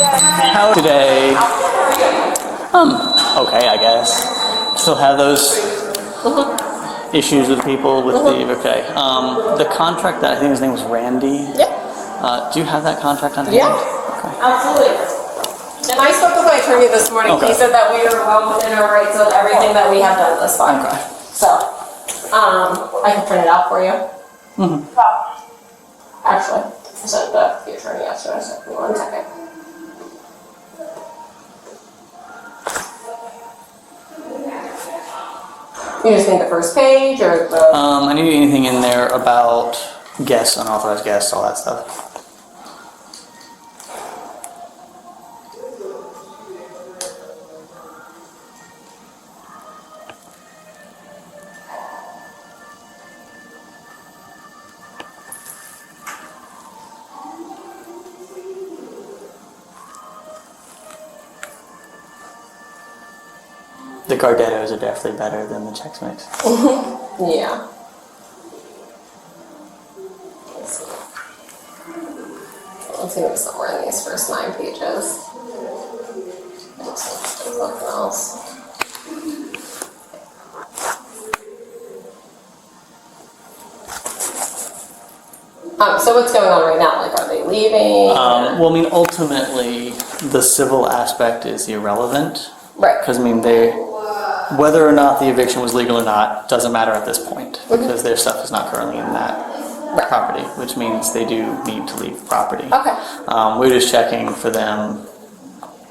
How today? Okay, I guess. Still have those issues with people with the okay. The contract that I think his name was Randy. Yeah. Do you have that contract on hand? Yeah. Okay. Absolutely. And I spoke with my attorney this morning. Okay. He said that we are well within our rights of everything that we have done thus far. Okay. So, I can print it out for you. Actually, I sent the attorney yesterday, so give me 1 second. You just need the first page or the... I need anything in there about guests, unauthorized guests, all that stuff. The Gardettos are definitely better than the Chex Mix. Yeah. Let's see. It's somewhere in these first 9 pages. There's nothing else. So what's going on right now? Like, are they leaving? Well, I mean, ultimately, the civil aspect is irrelevant. Right. Because, I mean, whether or not the eviction was legal or not doesn't matter at this point because their stuff is not currently in that property, which means they do need to leave the property. Okay. We're just checking for them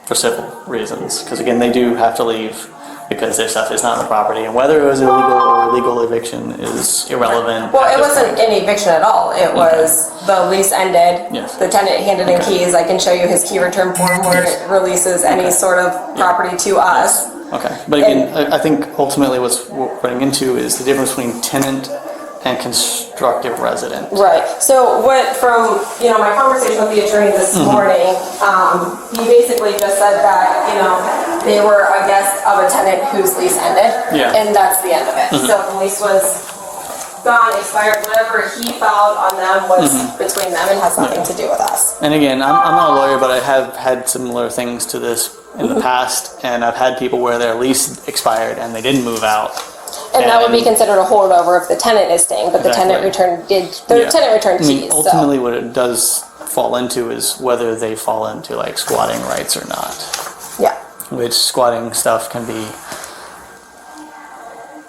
for civil reasons because, again, they do have to leave because their stuff is not on the property, and whether it was illegal or illegal eviction is irrelevant. Well, it wasn't an eviction at all. It was the lease ended. Yes. The tenant handed in keys. I can show you his key return form where it releases any sort of property to us. Okay, but again, I think ultimately what we're running into is the difference between tenant and constructive resident. Right. So what from, my conversation with the attorney this morning, he basically just said that, they were a guest of a tenant whose lease ended. Yeah. And that's the end of it. So the lease was gone, expired, whatever he filed on them was between them and has nothing to do with us. And again, I'm not a lawyer, but I have had similar things to this in the past, and I've had people where their lease expired and they didn't move out. And that would be considered a holdover if the tenant is staying, but the tenant returned keys. Ultimately, what it does fall into is whether they fall into like squatting rights or not. Yeah. Which squatting stuff can be,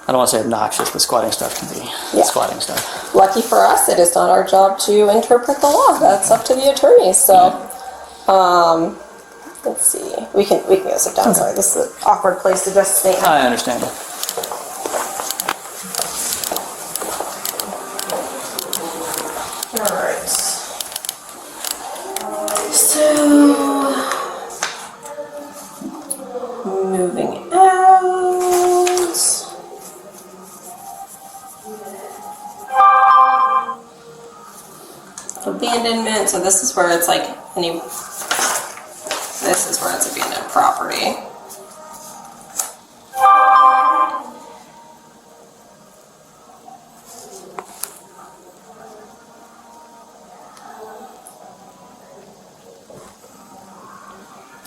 I don't want to say obnoxious, but squatting stuff can be squatting stuff. Lucky for us, it is not our job to interpret the law. That's up to the attorneys. So, let's see. We can go sit down. Sorry, this is an awkward place to just stand. I understand. Alright. So, moving out. Abandonment. So this is where it's like this is where it's abandoned property.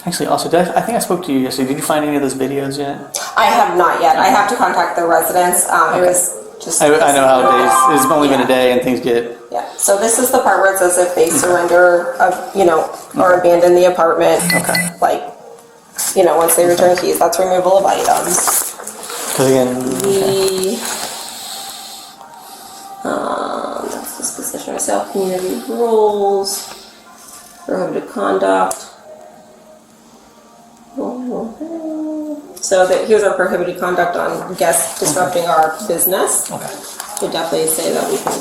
Actually, also, I think I spoke to you yesterday. Did you find any of those videos yet? I have not yet. I have to contact the residents. It was just... I know how days, it's only been a day and things get... Yeah, so this is the part where it says if they surrender, or abandon the apartment. Okay. Like, once they return keys, that's removal of items. Because again... That's disposition of self-community rules, prohibited conduct. So here's our prohibited conduct on guests disrupting our business. Okay. We definitely say that we can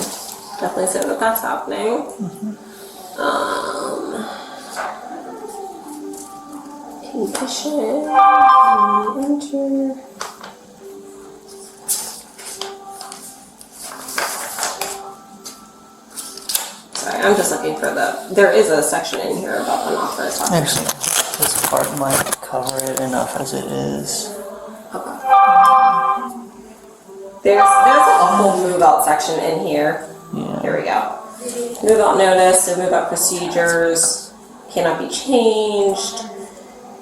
definitely say that that's happening. Condition. Enter. Sorry, I'm just looking for there is a section in here about unauthorized operation. Actually, this part might cover it enough as it is. Okay. There's like a whole move out section in here. Yeah. Here we go. Move out notice, and move out procedures, cannot be changed.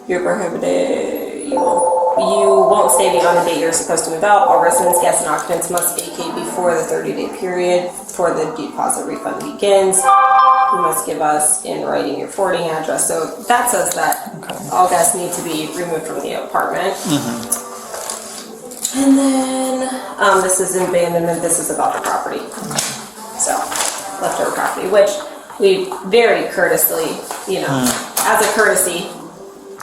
You're prohibited. You won't stay beyond the date you're supposed to move out. All residents, guests, and occupants must vacate before the 30-day period before the deposit refund begins. You must give us in writing your forwarding address. So that says that all guests need to be removed from the apartment. And then this is abandonment. This is about the property. So leftover property, which we very courteously, as a courtesy.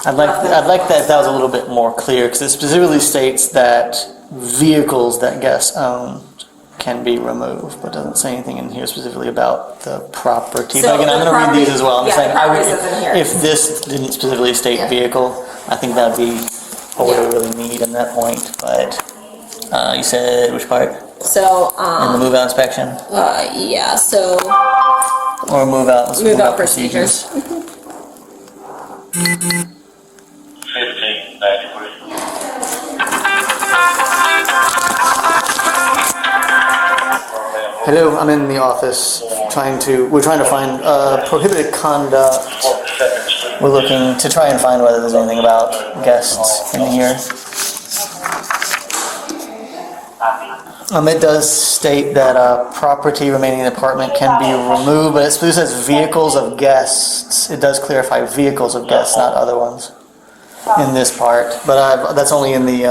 I'd like that was a little bit more clear, because it specifically states that vehicles that guests own can be removed, but doesn't say anything in here specifically about the property. So but again, I'm going to read these as well. I'm saying, the property says in here. if this didn't specifically state vehicle, I think that would be what we really need in that point. But you said which part? So In the move-out inspection? yeah. So Or move-out? Let's move-out procedures. 1593. Hello, I'm in the office we're trying to find prohibited conduct. We're looking to try and find whether there's anything about guests in here. It does state that property remaining in the apartment can be removed, but it says vehicles of guests. It does clarify vehicles of guests, not other ones, in this part. But that's only in the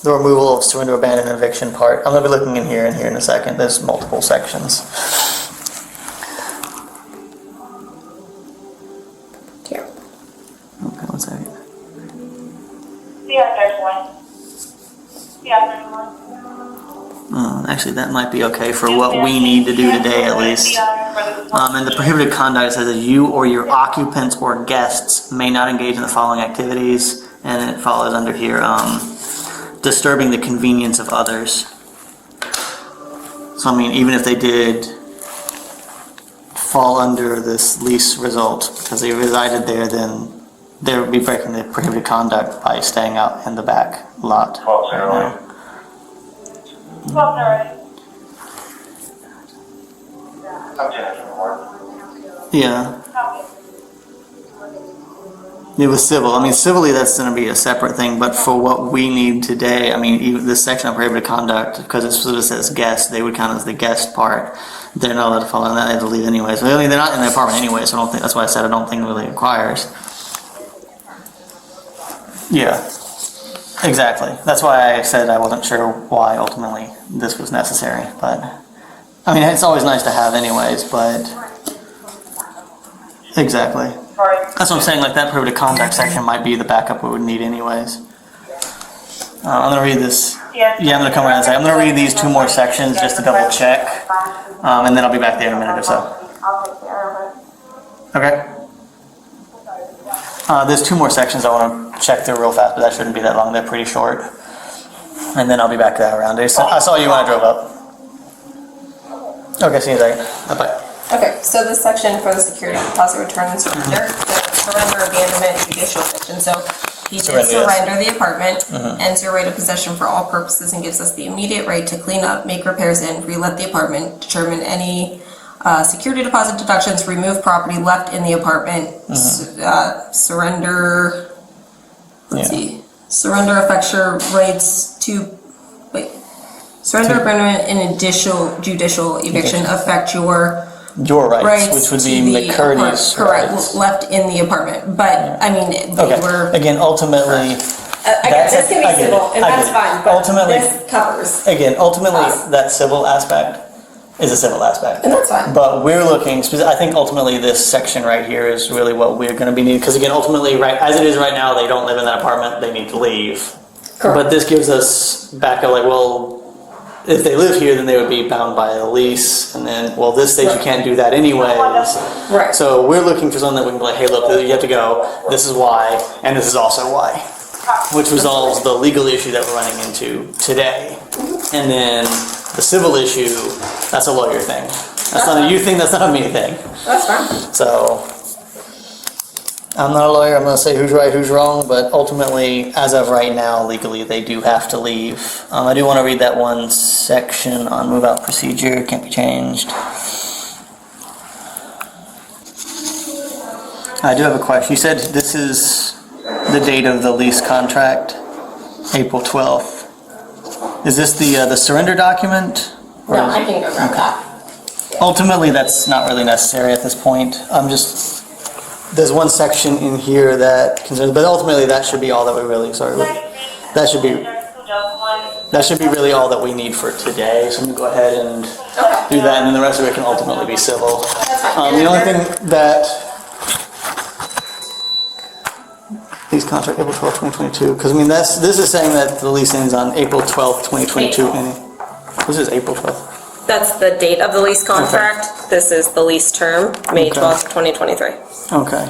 removal of surrender, abandon, and eviction part. I'm going to be looking in here in a second. There's multiple sections. Here. Okay, one second. Yeah, there's one. Yeah, there's one. Actually, that might be okay for what we need to do today, at least. And the prohibited conduct says that you or your occupants or guests may not engage in the following activities, and it follows under here, disturbing the convenience of others. So, I mean, even if they did fall under this lease result because they resided there, then they would be breaking the prohibited conduct by staying out in the back lot. 12:08. 12:08. I'm Jennifer Moore. Yeah. It was civil. I mean, civilly, that's going to be a separate thing, but for what we need today, I mean, even this section of prohibited conduct, because it sort of says guest, they would count as the guest part. They're not allowed to follow that. They have to leave anyways. I mean, they're not in the apartment anyway, so I don't think, that's why I said I don't think it really requires. Yeah. Exactly. That's why I said I wasn't sure why ultimately this was necessary, but I mean, it's always nice to have anyways, but exactly. That's what I'm saying, like that prohibited conduct section might be the backup we would need anyways. I'm going to read this. Yeah, I'm going to come around and say, I'm going to read these two more sections just to double check, and then I'll be back there in a minute or so. Okay. There's two more sections I want to check through real fast, but that shouldn't be that long. They're pretty short. And then I'll be back there around there. So I saw you when I drove up. Okay, see you in a second. Bye-bye. Okay, so this section for the security deposit return and surrender, the surrender, abandonment, judicial eviction. So he did surrender the apartment, ends your right of possession for all purposes, and gives us the immediate right to clean up, make repairs in, re-let the apartment, determine any security deposit deductions, remove property left in the apartment, surrender. Let's see. Surrender affects your rights to. Surrender, abandonment, and judicial eviction affect your rights, which would be McCurdy's correct, rights. left in the apartment. But I mean, they were. Again, ultimately. I guess this can be civil, and that's fine. But ultimately, this covers. Again, ultimately, that civil aspect is a civil aspect. And that's fine. But we're looking, I think ultimately this section right here is really what we're going to be needing. Because again, ultimately, right as it is right now, they don't live in that apartment, they need to leave. Correct. But this gives us back like, well, if they live here, then they would be bound by a lease. And then, well, this stage you can't do that anyways. Right. So we're looking for something that we can be like, hey, look, you have to go, this is why, and this is also why. Which resolves the legal issue that we're running into today. And then the civil issue, that's a lawyer thing. That's not a you thing, that's not a me thing. That's fine. So, I'm not a lawyer, I'm going to say who's right, who's wrong, but ultimately, as of right now, legally, they do have to leave. I do want to read that one section on move-out procedure, can't be changed. I do have a question. You said this is the date of the lease contract, April 12th. Is this the surrender document? Or No, is I it- can go grab that. Ultimately, that's not really necessary at this point. There's one section in here that concerns, but ultimately that should be all that we really, that should be really all that we need for today. So I'm gonna go ahead and do that, and then the rest of it can ultimately be civil. The only thing that lease contract April 12th, 2022, because I mean this is saying that the lease ends on April 12th, 2022. And this is April 12th. That's the date of the lease contract. This is the lease term, May 12th, 2023. Okay.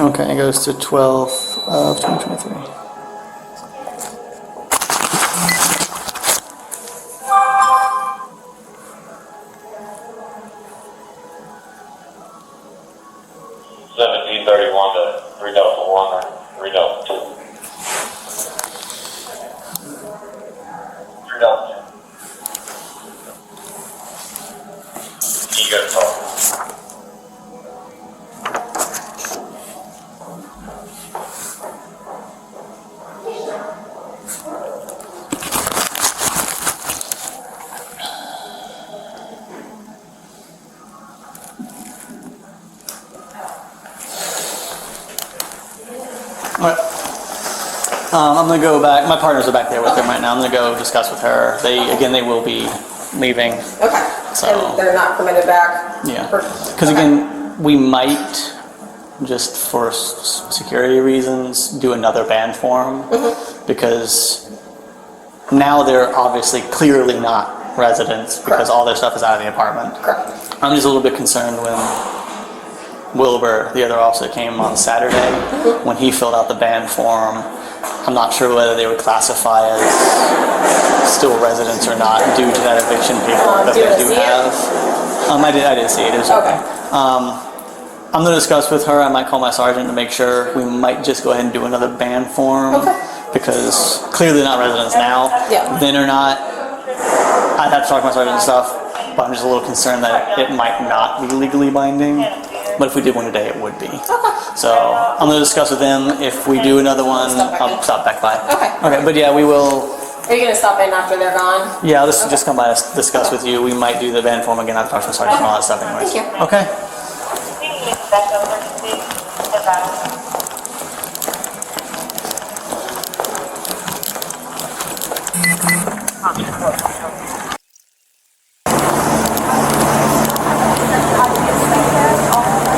Okay, it goes to 12th of 2023. $17.31 to 3,001 or 3,002. 3,002. You got to talk. Alright. I'm gonna go back. My partners are back there with them right now. I'm gonna go discuss with her. They will be leaving. Okay. So- And they're not permitted back? Yeah. For- Because okay. again, we might, just for security reasons, do another ban form. Because now they're obviously clearly not residents because all their stuff is out of the apartment. Correct. I'm just a little bit concerned when Wilbur, the other officer, came on Saturday, when he filled out the ban form. I'm not sure whether they would classify as still residents or not due to that eviction paperwork that Do you they do see it? have. I did see it. It was Okay. I'm going to discuss with her. I might call my sergeant to make sure. We might just go ahead and do another ban form. Okay. Because clearly they're not residents now. Yeah. Then or not, I'd have to talk to my sergeant and stuff, but I'm just a little concerned that it might not be legally binding. But if we did one today, it would be. So I'm going to discuss with them. If we do another one, I'll stop back by. Okay. Okay, but yeah, we will. Are you going to stop in after they're gone? Yeah, I'll just come by and discuss with you. We might do the van form again. I've talked to the sergeant and all that stuff anyways. Thank you. Okay. We can use that over to see the balance.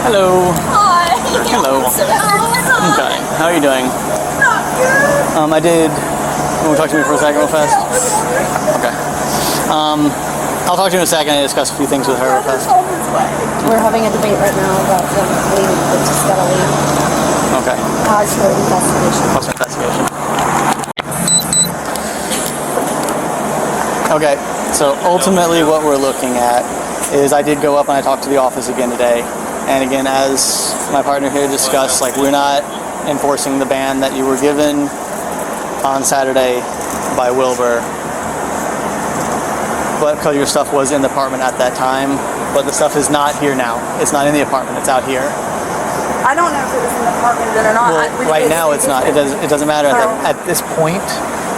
Hello. Hi. Hello. Okay. How are you doing? I did. You want to talk to me for a second real fast? Okay. I'll talk to you in a second and discuss a few things with her real fast. We're having a debate right now about them leaving, but just gotta leave. Okay. Pause for investigation. What's the investigation? Okay. So ultimately what we're looking at is I did go up and I talked to the office again today. And again, as my partner here discussed, like we're not enforcing the ban that you were given on Saturday by Wilbur. But because your stuff was in the apartment at that time, but the stuff is not here now. It's not in the apartment, it's out here. I don't know if it was in the apartment then or not. Well, right now it's not. It doesn't matter. At this point,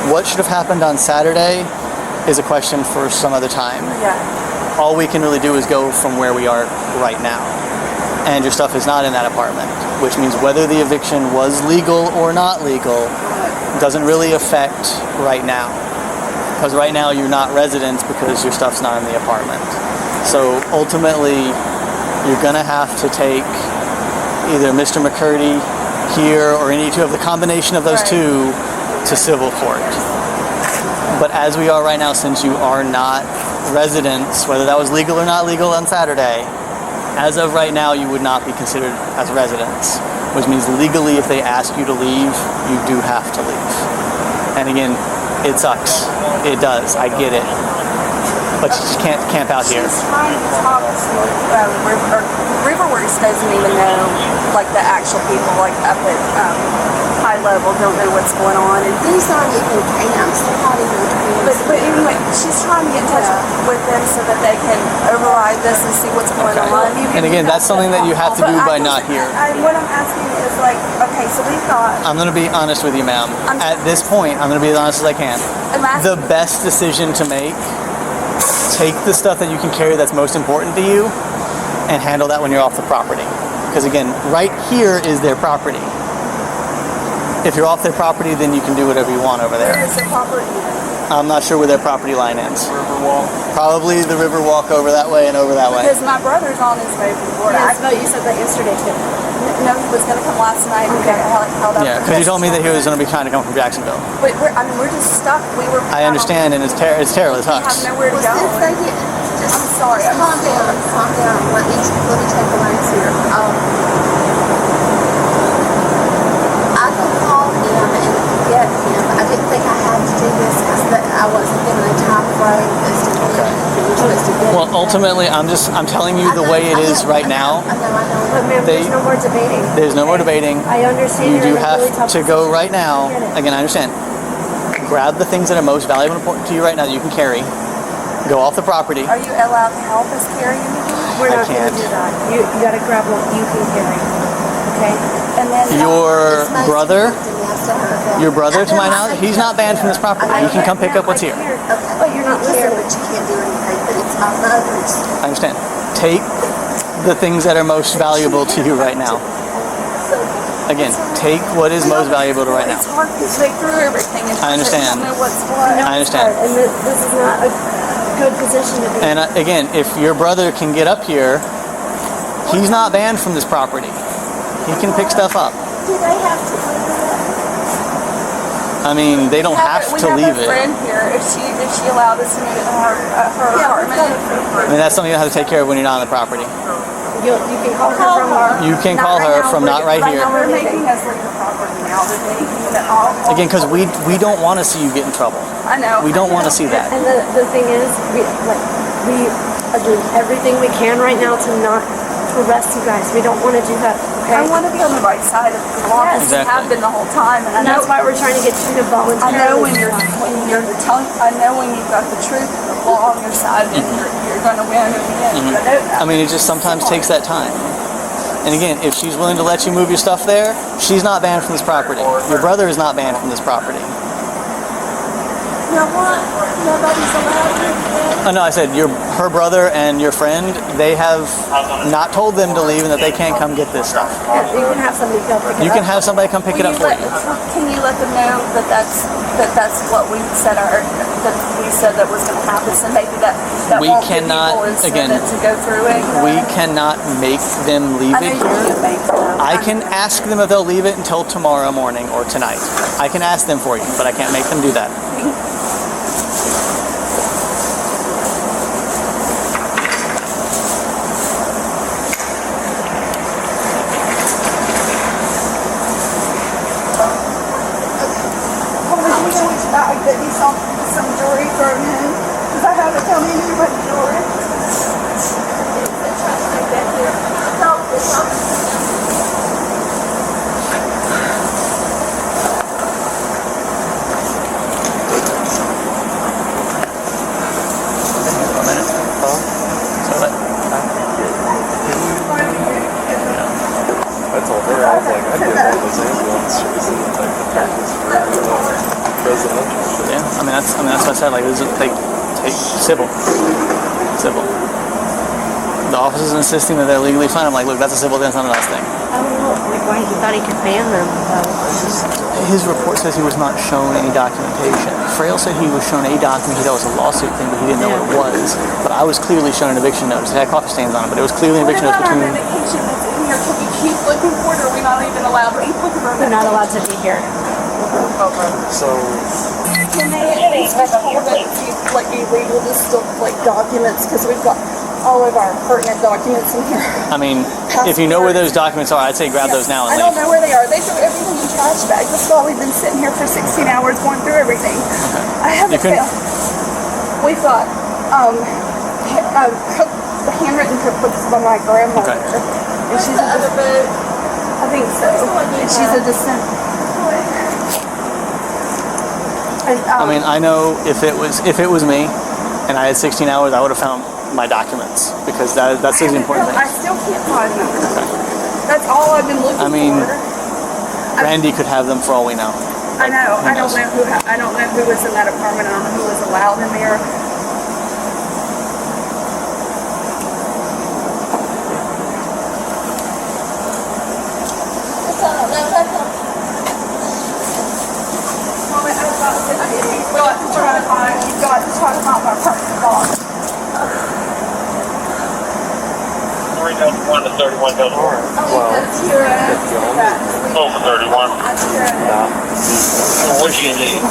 what should have happened on Saturday is a question for some other time. Yeah. All we can really do is go from where we are right now. And your stuff is not in that apartment, which means whether the eviction was legal or not legal doesn't really affect right now. Because right now you're not residents because your stuff's not in the apartment. So ultimately, you're gonna have to take either Mr. McCurdy here or any two of the combination of those two to civil court. But as we are right now, since you are not residents, whether that was legal or not legal on Saturday, as of right now, you would not be considered as residents, which means legally, if they ask you to leave, you do have to leave. And again, it sucks. It does. I get it. But you just can't camp out here. She's trying to talk to Riverworks doesn't even know like the actual people, like up at high level, don't know what's going on. And These aren't even camps. They're not even camps. but anyway, she's trying to get in touch with them so that they can override this and see what's going on. And again, that's something that you have to do by not here. What I'm asking is like, okay, so we've got. I'm going to be honest with you, ma'am. At this point, I'm going to be as honest as I can. The best decision to make, take the stuff that you can carry that's most important to you and handle that when you're off the property. Because again, right here is their property. If you're off their property, then you can do whatever you want over Where there. is the property? I'm not sure where their property line ends. Probably the river walk over that way and over that way. Because my brother's on his way from Florida. Yes, but you said that yesterday too. No, he was going to come last night. We got held up. Yeah, because he told me that he was going to be trying to come from Jacksonville. But we're just stuck. I understand, and it's terrible. It We have sucks. nowhere to go. I'm sorry. Calm down. Calm down. Let me take the reins here. I can call him and get him. I didn't think I had to do this because I wasn't given a time frame as to when he was supposed to get Well, him. ultimately, I'm telling you the way it is right now. I know. But ma'am, there's no more debating. There's no more debating. I understand You you're do in a have really tough to go position. right now. I get it. Again, I understand. Grab the things that are most valuable and important to you right now that you can carry. Go off the property. Are you allowed to help us carry anything? We're I not going can't. to do that. You gotta grab what you can carry. Okay? And then Your It's most brother, important to me. I still have that. your brother, to my knowledge, he's not banned from this property. You can come pick up what's here. But you're not Here, listening. but you can't do anything. But it's my mother's. I understand. Take the things that are most valuable to you right now. Again, take what is most valuable to right now. It's hard to take through everything. And I understand. don't know what's what. I understand. And this is not a good position to be in. And again, if your brother can get up here, he's not banned from this property. He can pick stuff up. Do they have to do that? I mean, they don't have to leave We have a it. friend here. If she allowed us to move to her apartment. I mean, that's something you have to take care of when you're not on the property. You can call her from You can call her from not right here. They're making us leave the property now. They're making it all. Again, because we don't want to see you get in trouble. I know. We don't want to see that. And the thing is, we are doing everything we can right now to not arrest you guys. We don't want to do that. Okay? I want to be on the right side of the law. Yes. Because we have been the whole time. And I And know, that's why we're trying to get you to I voluntarily. know when you're telling. I know when you've got the truth of the law on your side, then you're going to win in the end. I know that. I mean, it just sometimes takes that time. And again, if she's willing to let you move your stuff there, she's not banned from this property. Your brother is not banned from this property. No what? Nobody's allowed to. Oh, no, I said her brother and your friend, they have not told them to leave and that they can't come get this stuff. You can have somebody go pick it You up. can have somebody come pick it up for you. Can you let them know that that's what we said that was going to happen? So maybe that We won't give cannot, people incentive again, to go through it. We cannot make them leave I know it you here. can't make them. I can ask them if they'll leave it until tomorrow morning or tonight. I can ask them for you, but I can't make them do that. I get me some jewelry thrown in because I haven't told me anybody jewelry. I told her, I was like, I did all those ambulance chases and type of practice for presidential shit. Yeah, I mean that's what I said. Like this is take civil. The officer's insisting that they're legally fine. I'm like, look, that's a civil thing, it's not an us thing. I don't know, like why he thought he could ban them. His report says he was not shown any documentation. Frail said he was shown a document. He thought it was a lawsuit thing, but he didn't know what it was. But I was clearly shown an eviction notice. It had coffee stains on it, but it was clearly an What eviction about notice our between. medication that's in here? Can we keep looking for it, or are we not even allowed to keep looking for it? They're not allowed to be here. So, Can they hold it like illegal to still like documents because we've got all of our pertinent documents in here. I mean, if you know where those documents are, I'd say grab those now and I don't leave. know where they are. They threw everything in trash bags. That's why we've been sitting here for 16 hours going through everything. I haven't You can- found. We've got handwritten cookbooks by my grandmother. Okay. And she's She's a descendant. I mean, I know if it was me, and I had 16 hours, I would have found my documents because that's the important I thing. still can't find them. That's all I've been looking I mean, for. Randy could have them for all we know. I know. Who I don't knows? know who. I don't know who was in that apartment. I don't know who was allowed in there. You've got to try to find my personal dog. 301 to 31 Delta. Well, That's your Full for 31. What do you need?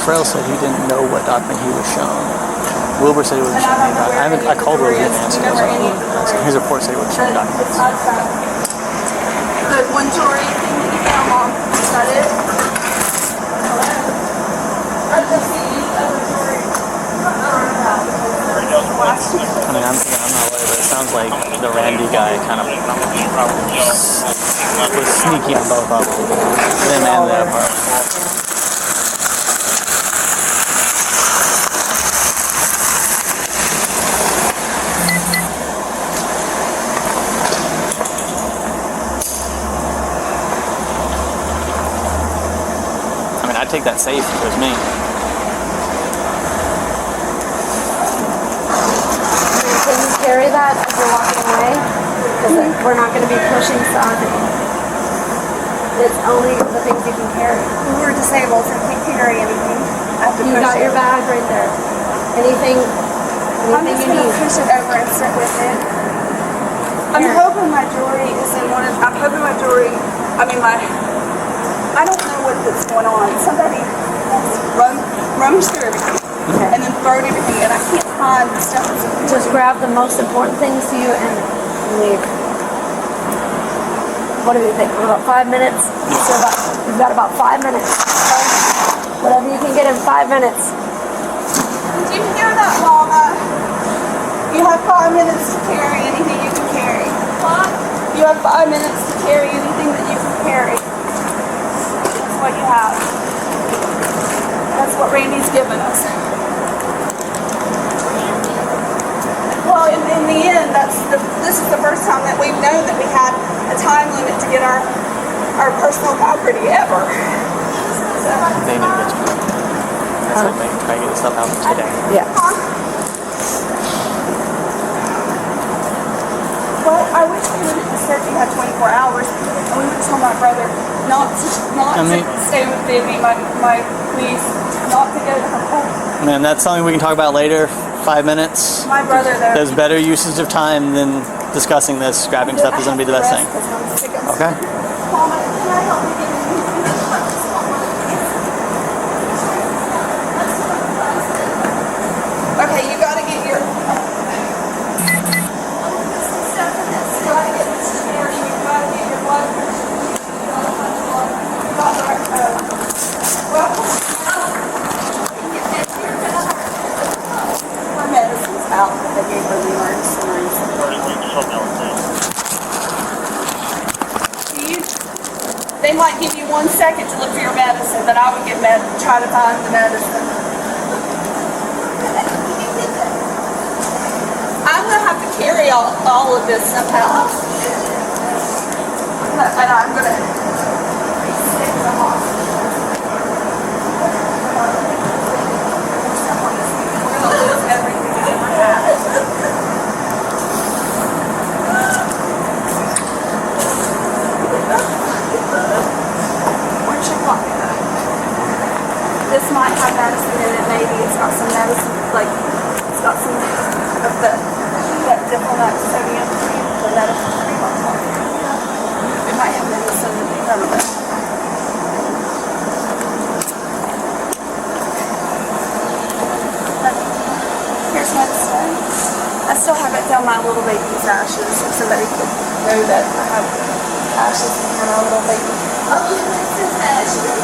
Frail said he didn't know what document he was shown. Wilbur said he wasn't shown any documents. I called Wilbur, he didn't answer. His report said he wasn't shown documents. The one jury thing that you found, Mom, is that it? I just see the other jury. I mean, I'm not aware, but it sounds like the Randy guy kind of was sneaky on both of them. Them and the apartment. I'd take that safe if it was me. Can you carry that as you're walking away? Because we're not going to be pushing something. It's only the things you can carry. We're disabled and can't carry anything. I have to You push got it. your bag right there. Anything I'm just you gonna need. push it over and sit with it. I'm hoping my jewelry is in one of. I'm hoping my jewelry. I mean my. I don't know what's going on. Somebody rummage through everything and then throw everything, and I can't find the stuff that's important. Just grab the most important things to you and leave. What do you think? About 5 minutes? So you've got about 5 minutes. Whatever you can get in 5 minutes. Do you hear that, Mama? You have 5 minutes to carry anything you can carry. What? You have 5 minutes to carry anything that you can carry. That's what you have. That's what Randy's given us. Well, in the end, this is the first time that we've known that we had a time limit to get our personal property ever. They need to get you. That's what they try to get the stuff out today. Yeah. Well, I wish we would have said you had 24 hours, and we would have told my brother not to stay with Vivi, my niece, not to go to her home. Man, that's something we can talk about later. 5 minutes. My brother, though. There's better usage of time than discussing this. Grabbing stuff is going to be the best thing. Okay? Mama, can I help you get Okay, you gotta get your. My medicine's out that they gave her the emergency room. They might give you 1 second to look for your medicine, but I would try to find the medicine. I'm gonna have to carry all of this somehow. And I'm gonna stay in the hospital. We're gonna lose everything we ever had. Where's your pocket at? This might have medicine in it, maybe. It's got some medicine, it's got some of that diplomat sodium cream, the medicine cream on top. It might have medicine in it, I don't know. Here's medicine. I still haven't found my little baby's ashes, if somebody could know that I have ashes in my little baby. Oh, this is ashes.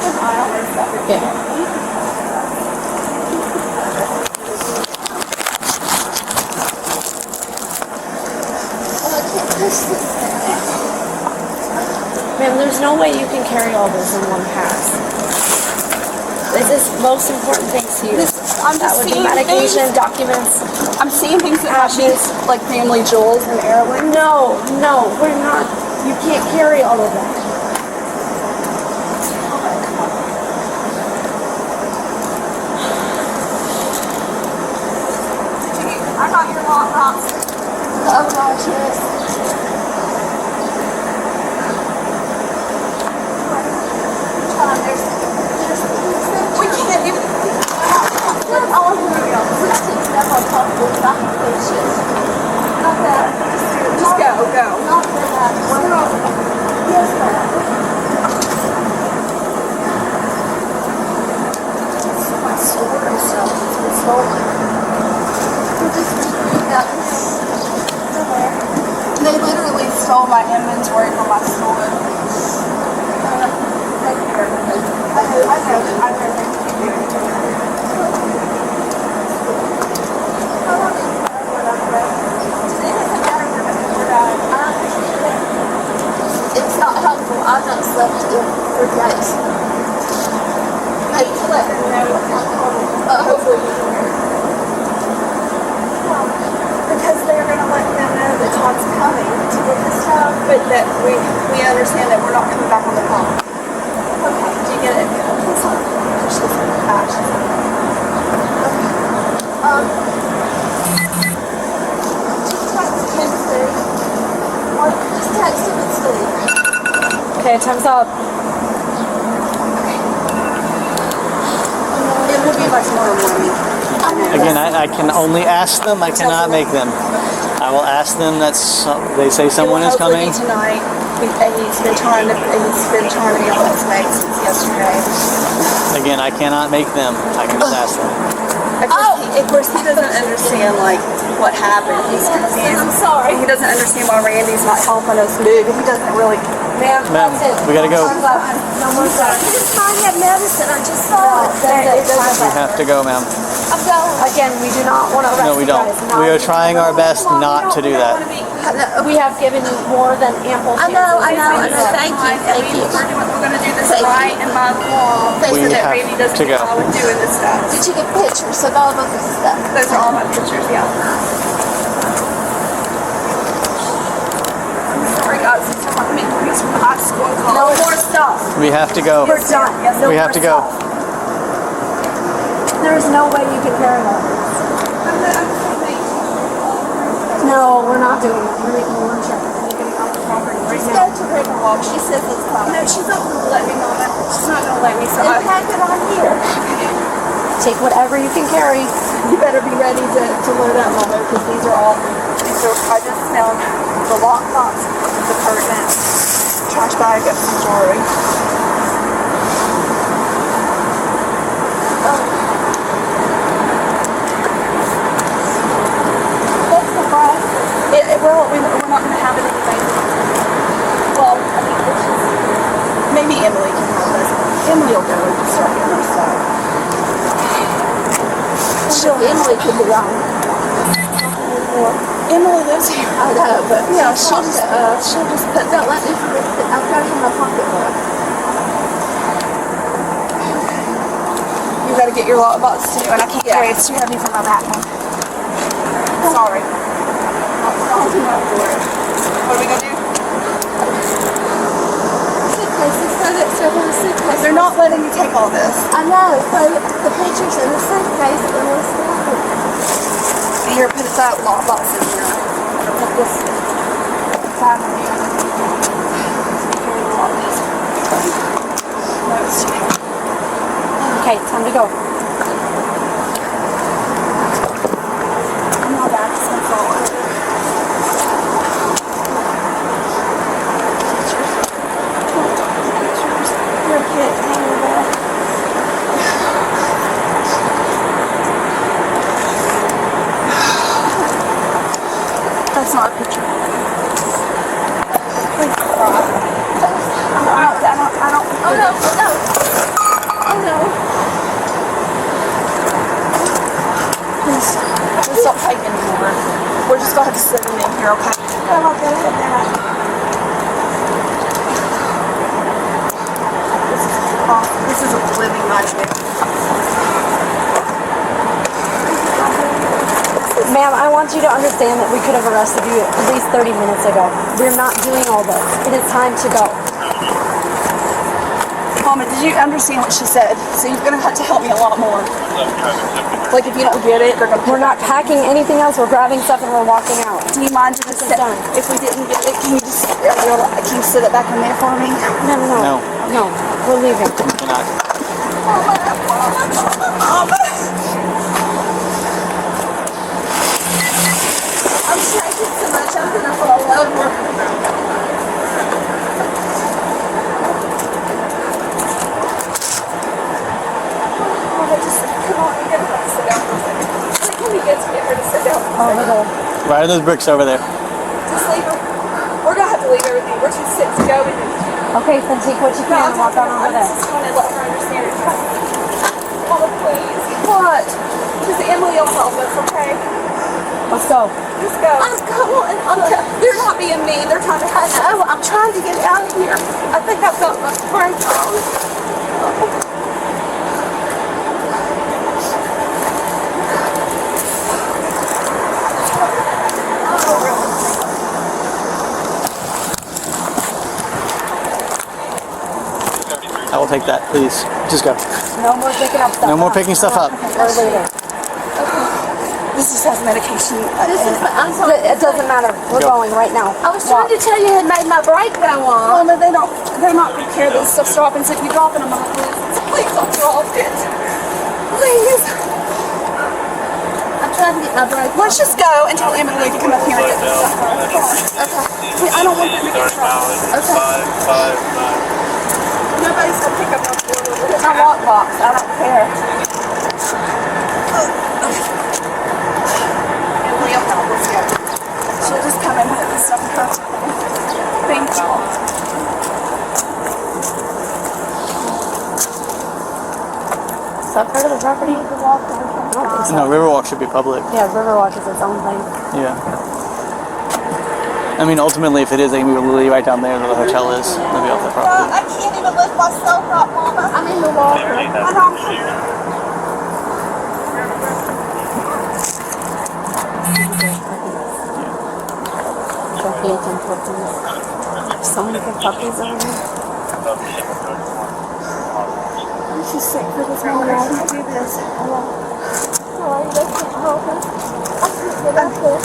keep an eye on this stuff. Yeah. Ma'am, there's no way you can carry all this in one pass. This is most important things to you. I'm That just would be seeing medication, things. documents. I'm seeing things that have these like family jewels and heirlooms. No, we're not. You can't carry all of that. I got your lockbox. Oh gosh, yes. We can't even. All of them are stuff on top of the documentation. Not that. Just go. Not that. Yes, ma'am. My sword and stuff has been stolen. We're just got this somewhere. They literally stole my inventory from my store. Right here. I know. It's not helpful. I've not slept in for days. I need to let her know what's happening. Hopefully you can hear. Because they're going to let them know that Todd's coming to get the stuff, but that we understand that we're not coming back on the phone. Okay, do you get it? It's on. She's just text him, Steve. Or just text him and Steve. Okay, time's up. It will be by tomorrow morning. Again, I can only ask them, I cannot make them. I will ask them that they say someone is coming. Hopefully tonight. He's been trying to be on his way since yesterday. Again, I cannot make them, I can just ask them. Of course, he doesn't understand like what happened. He's confused. I'm sorry. He doesn't understand why Randy's not helping us move. He doesn't really. Ma'am, Ma'am, we gotta go. No more time. I just might have medicine. I just saw it. We have to go, ma'am. I'm going. Again, we do not want to arrest No, we you don't. guys. Not We are trying our best not to do that. We have given you more than ample I chances. know. Thank you. We're going to do this Thank you. right and by the law. We So that have Randy doesn't to go. know we're doing this stuff. Did you get pictures of all of this stuff? Those are all my pictures, yeah. I'm sorry, guys. These are my memories from high school and No college. more stuff. We have to go. We're done. No We more have to go. stuff. There is no way you can carry all this. No, we're not doing it. We're making one check. We're getting off the property right Just now. go to Riverwalk. She says it's fine. No, she's not going to let me, Mama. She's not going to let me. So And pack it on here. Take whatever you can carry. you better be ready to load up, Mama, because these are, I just found the lockbox, the pertinent, trash bag of some jewelry. That's the price. We're not going to have it anyway. Well, I think maybe Emily can help us. Emily will go and start getting her stuff. Emily could be on. Emily lives here. I know, but Yeah, she'll just put don't let me forget that I've got it in my pocketbook. You gotta get your lockbox too, and I can't carry it. It's too heavy for my back. Sorry. What are we gonna do? Suitcases, so that several suitcases. They're not letting me take all this. I know, so the pictures in the suitcase and we'll stop it. Here, put that lockbox in here. Put this side in here. No, it's too heavy. Okay, time to go. My back's gonna fall over. Your kid hanging there. That's not a picture. Please, I don't. Oh no, no. You're okay. Come on, go ahead now. This is awesome. This is a living nightmare. Ma'am, I want you to understand that we could have arrested you at least 30 minutes ago. We're not doing all this. It is time to go. Mama, did you understand what she said? So you're gonna have to help me a lot more. Like if you don't get it, they're gonna. We're not packing anything else. We're grabbing stuff and we're walking out. Do you mind just This is done. if we didn't get it? Can you sit it back in there for me? No. We're leaving. Cannot. Mama. I'm shaking so much I'm gonna fall over. Right on those bricks over there. Just leave her. We're gonna have to leave everything. We're too sick to go. Okay, then take what you can and walk on over I there. just want to let her understand it. Mama, please. What? Because Emily will help us, okay? Let's go. Let's go. They're not being mean. They're trying to help us. Oh, I'm trying to get out of here. I think I've got my brain on. I will take that, please. Just go. No more picking up stuff. No more picking stuff up. We're leaving. This just has medication. I'm sorry. It doesn't matter. We're Go. going right now. I was trying to tell you it made my brake go on. Mama, they're not going to care that stuff's dropping, so if you're dropping them, please don't drop it. Please. I'm trying to get my brake. Let's just go and tell Emily to come up here and get this stuff. Come on. Okay. Wait, I don't want them to get dropped. Okay. Nobody's going to pick up our board. It's my lockbox. I don't care. Emily will help us go. She'll just come and put this stuff in her. Thank you. Is that part of the property? I don't think so. No, Riverwalk should be public. Yeah, Riverwalk is its own thing. Yeah. I mean, ultimately, if it is, they can move right down there where the hotel is. They'll be off the property. I can't even lift myself up, Mama. I'm in the water. I don't Don't pay attention to this. So many good puppies over here. I'm too sick for this morning. I can't do this. Sorry, they can't help us. I can't get up there.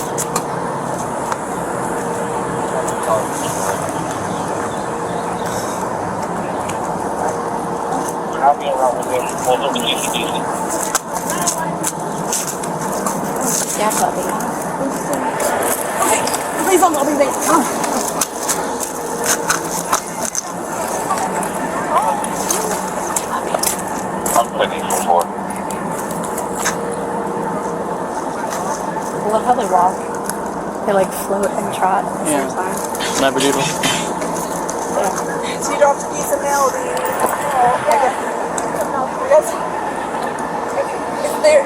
Yeah, puppy. Okay, please don't let me think. I'm clicking for 4. I love how they walk. They like float and trot at the Yeah. same time. Labradoodle. So you don't have to use a mail, do you?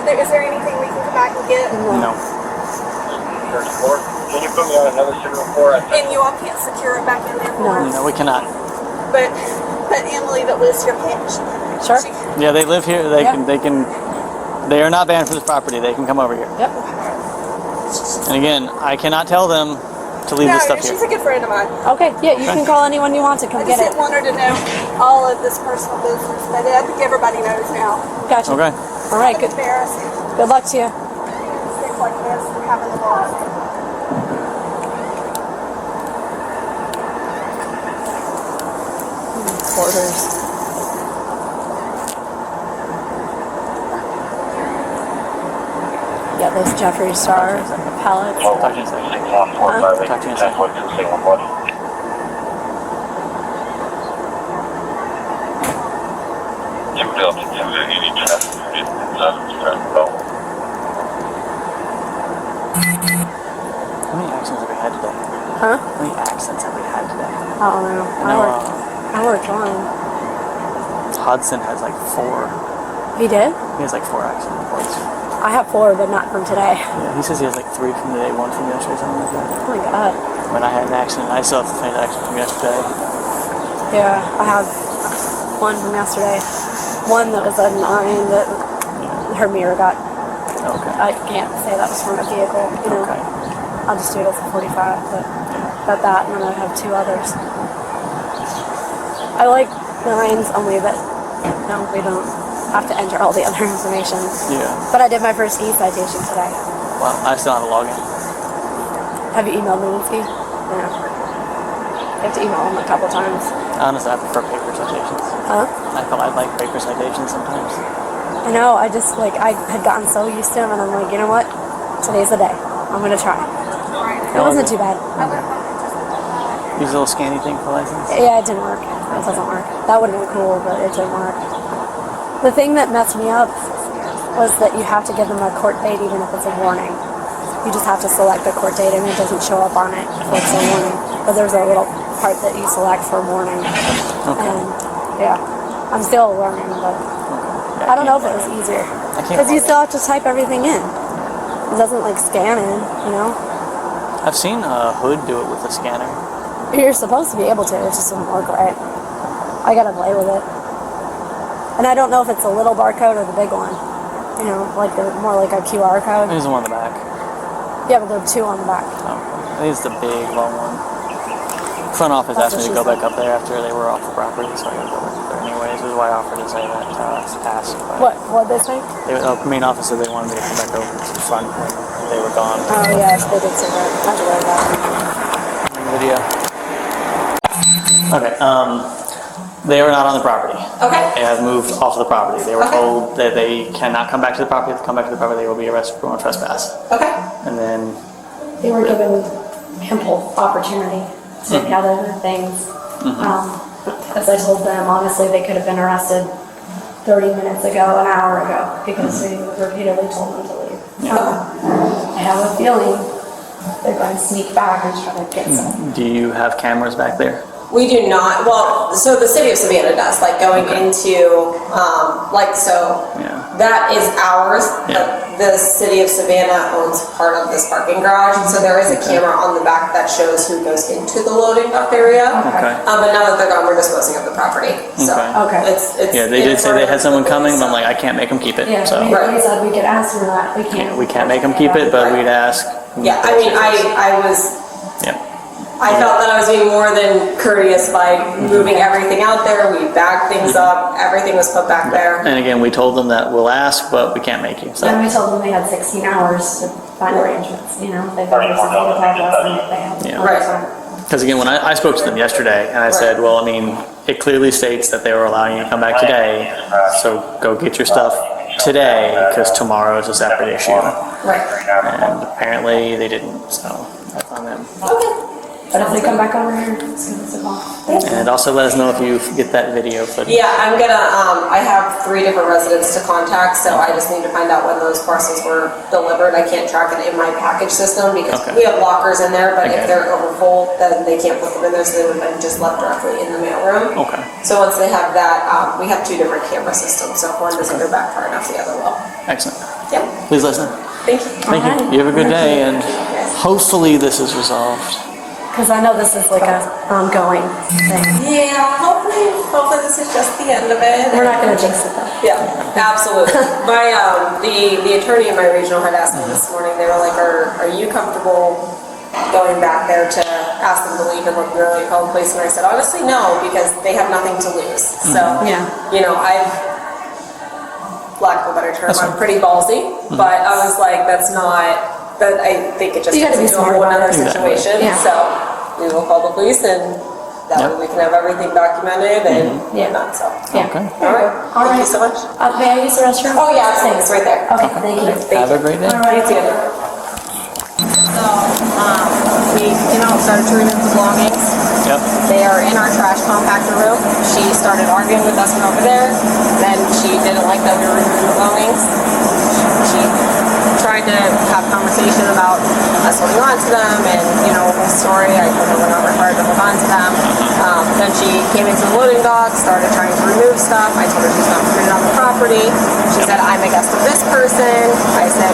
Is there anything we can come back and get? No. 34. Can you put me on another serial 4? And you all can't secure it back in there for us? No, we cannot. But Emily that lives here can't. Sure. Yeah, they live here. They Yeah. can. They are not banned from this property. They can come over here. Yep. And again, I cannot tell them to leave this stuff she's here. a good friend of mine. Okay, yeah, you can call anyone you want to I come just get it. didn't want her to know all of this personal business, but I think everybody knows now. Gotcha. Okay. All right, good. It's embarrassing. Good luck to you. Things like this and having the boss. Quarters. Yeah, those Jeffree Star pallets. Oh, what is 614 Talk to you in a 10 second. foot 2 single body. You built it to any traffic. It's not a traffic belt. How many accidents have we had today? Huh? How many accidents have we had today? I don't know. I worked one. Hudson has like 4. He did? He has like 4 accident reports. I have 4, but not from today. Yeah, he says he has like 3 from today, 1 from yesterday, something like that. Oh my god. When I had an accident, I still have the same accident from yesterday. Yeah, I have 1 from yesterday. 1 that was a 9 that her mirror got. Okay. I can't say that was from a vehicle, you know. Okay. I'll just do it as a 45, but got that, and then I have 2 others. I like 9s only that, no, we don't have to enter all the other information. Yeah. But I did my first e-citation today. Well, I still have a login. Have you emailed Lewinsky? Yeah. I have to email him a couple times. Honestly, I prefer paper citations. Huh? I thought I'd like paper citations sometimes. I know, I just, like, I had gotten so used to him, and I'm like, you know what? Today's the day. I'm gonna try. It wasn't too bad. Use a little scanny thing for license? Yeah, it didn't work. It doesn't work. That would have been cool, but it didn't work. The thing that messed me up was that you have to give them a court date even if it's a warning. You just have to select the court date and it doesn't show up on it if it's a warning. But there's a little part that you select for warning. Okay. And yeah, I'm still learning, but Yeah, I don't know if it was easier. Because you still have to type everything in. It doesn't like scan in, you know? I've seen Hood do it with a scanner. You're supposed to be able to, it just doesn't work right. I gotta play with it. And I don't know if it's a little barcode or the big one. You know, like more like a QR code. There's the one in the back. Yeah, but there are 2 on the back. Oh, I think it's the big long one. Front office That's asked me to what go she back up there after they were off the property, so I gotta go back up there anyways. Which is why I offered to say that ask. What they say? The main office said they wanted me to come back over to the front when they were gone. Oh yes, they did say that. I had to worry about Video. Okay. They are not on the property. Okay. They have moved off of the property. They were Okay. told that they cannot come back to the property. If they come back to the property, they will be arrested for trespass. Okay. And then, it. They were given ample opportunity to gather their things. As I told them, honestly, they could have been arrested 30 minutes ago, an hour ago, because we repeatedly told them to leave. I have a feeling they're going to sneak back and try to get some. do you have cameras back there? We do not, well, so the city of Savannah does, like going into, Yeah. that is ours, Yeah. but the city of Savannah owns part of this parking garage, so there is a camera on the back that shows who goes into the loading dock area. Okay. But now that they're gone, we're disposing of the property, so. Okay. Okay. It's. Yeah, they did say they had someone coming, but I'm like, I can't make them keep it. Yeah, So we said we could ask them that. We can't. we can't make them keep it, but we'd ask. Yeah, I mean, I was, Yeah. I felt that I was being more than courteous by moving everything out there, we bagged things up, everything was put back there. And again, we told them that we'll ask, but we can't make you. So. And we told them they had 16 hours to find arrangements, you know, they've already said they last night, they have. Yeah. Right. Because again, when I spoke to them yesterday, and I said, well, I mean, it clearly states that they were allowing you to come back today, so go get your stuff today, because tomorrow is a separate issue. Right. And apparently they didn't, so that's on them. Okay. But if they come back over here, just give us a call. And also let us know if you get that video footage. Yeah, I'm gonna, I have 3 different residents to contact, so I just need to find out when those parcels were delivered. I can't track it in my package system because Okay. we have lockers in there, but Okay. if they're overfull, then they can't put them in there, so they would have been just left directly in the mailroom. Okay. So once they have that, we have 2 different camera systems, so if one doesn't go back far enough, the other will. Excellent. Yep, Please let us know. thank you. Thank you. You have a good day, and hopefully this is resolved. Because I know this is like a ongoing thing. Yeah, hopefully this is just the end of it. We're not gonna jinx it though. Yeah, absolutely. My the attorney in my regional had asked me this morning. They were like, "Are you comfortable going back there to ask them to leave and look really call the police?" And I said, "Honestly, no, because they have nothing to lose." So, Yeah. you know, lack of a better term, I'm pretty ballsy, but I was like, that's not. But I think it just You gotta gets be into a smart whole about other it. situation. Yeah. So we will call the police and that way we can have everything documented and Yeah. whatnot. So. Yeah. Okay. All right. All Thank you right. so much. May I use the restroom? Oh yeah, it's right there. Okay, thank you. Have a great day. All right. You too. So, we came out and started to remove the belongings. Yep. They are in our trash compactor room. She started arguing with us from over there. Then she didn't like that we were removing the belongings. She tried to have conversation about us holding on to them and, you know, the whole story. I told her we're not required to hold on to them. Then she came into the loading dock, started trying to remove stuff. I told her she's not permitted on the property. She said, I'm a guest of this person. I said,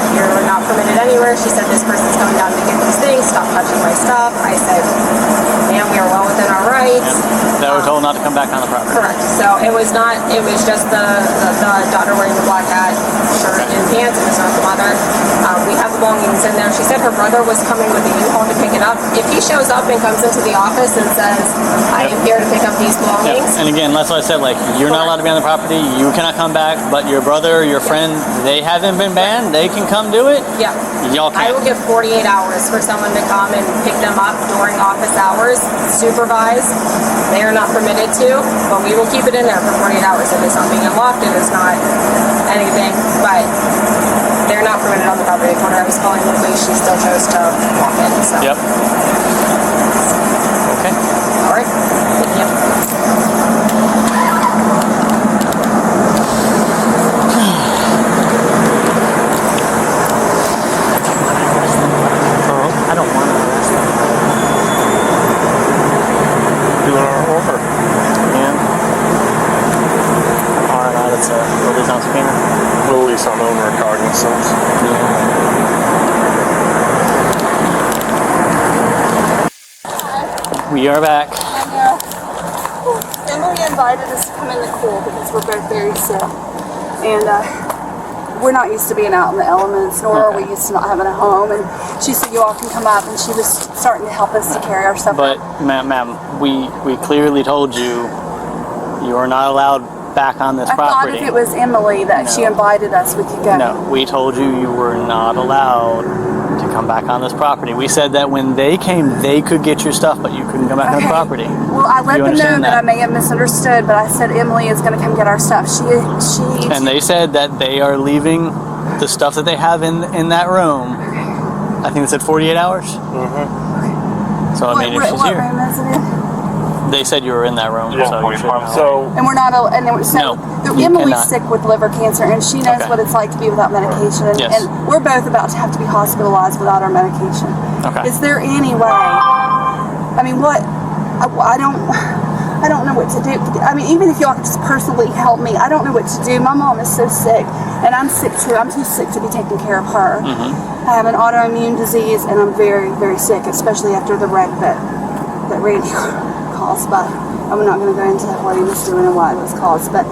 anywhere. She said, this person's coming down to get these things. Stop touching my stuff. I said, ma'am, we are well within our rights. They were told not to come back on the property. Correct. So it was just the daughter wearing the black hat, shirt, and pants. It was not the mother. We have belongings in there. She said her brother was coming with the U-Haul to pick it up. If he shows up and comes into the office and says, I am here to pick up these belongings. And again, that's what I said, like, you're not allowed to be on the property, you cannot come back, but your brother or your friend, they haven't been banned, they can come do it. Yeah. Y'all I can't. will give 48 hours for someone to come and pick them up during office hours, supervised. They are not permitted to, but we will keep it in there for 48 hours. If it's not being unlocked, it is not anything, but they're not permitted on the property. When I was calling the police, she still chose to walk in, so. Yep. Okay. All right. Thank you. I don't want to arrest them. Doing our order. Yeah. Alright, it's a release on subpoena. Release on owner recognizance. We are back. Emily invited us to come in the cool because we're both very sick. And we're not used to being out in the elements, nor are we used to not having a home. And she said, you all can come up, and she was starting to help us to carry our stuff. But, ma'am, we clearly told you you are not allowed back on this property. I thought if it was Emily that she invited us, we could go. No, we told you you were not allowed to come back on this property. We said that when they came, they could get your stuff, but you couldn't come back on the property. Well, I let them know that I may have misunderstood, but I said Emily is going to come get our stuff. And they said that they are leaving the stuff that they have in that room. I think it said 48 hours. Mm-hmm. So I mean, if she's what here, room is it in? they said you were in that room. Yeah, so you should know. So And we're not. And so you Emily's cannot. sick with liver cancer, and she knows what it's like to be without medication. And, Yes. and we're both about to have to be hospitalized without our medication. Okay. Is there any way? I mean, what? I don't know what to do. I mean, even if y'all could just personally help me, I don't know what to do. My mom is so sick, and I'm sick too. I'm too sick to be taking care of her. Mm-hmm. I have an autoimmune disease, and I'm very, very sick, especially after the wreck that Randy caused. But I'm not going to go into what he was doing and why it was caused. But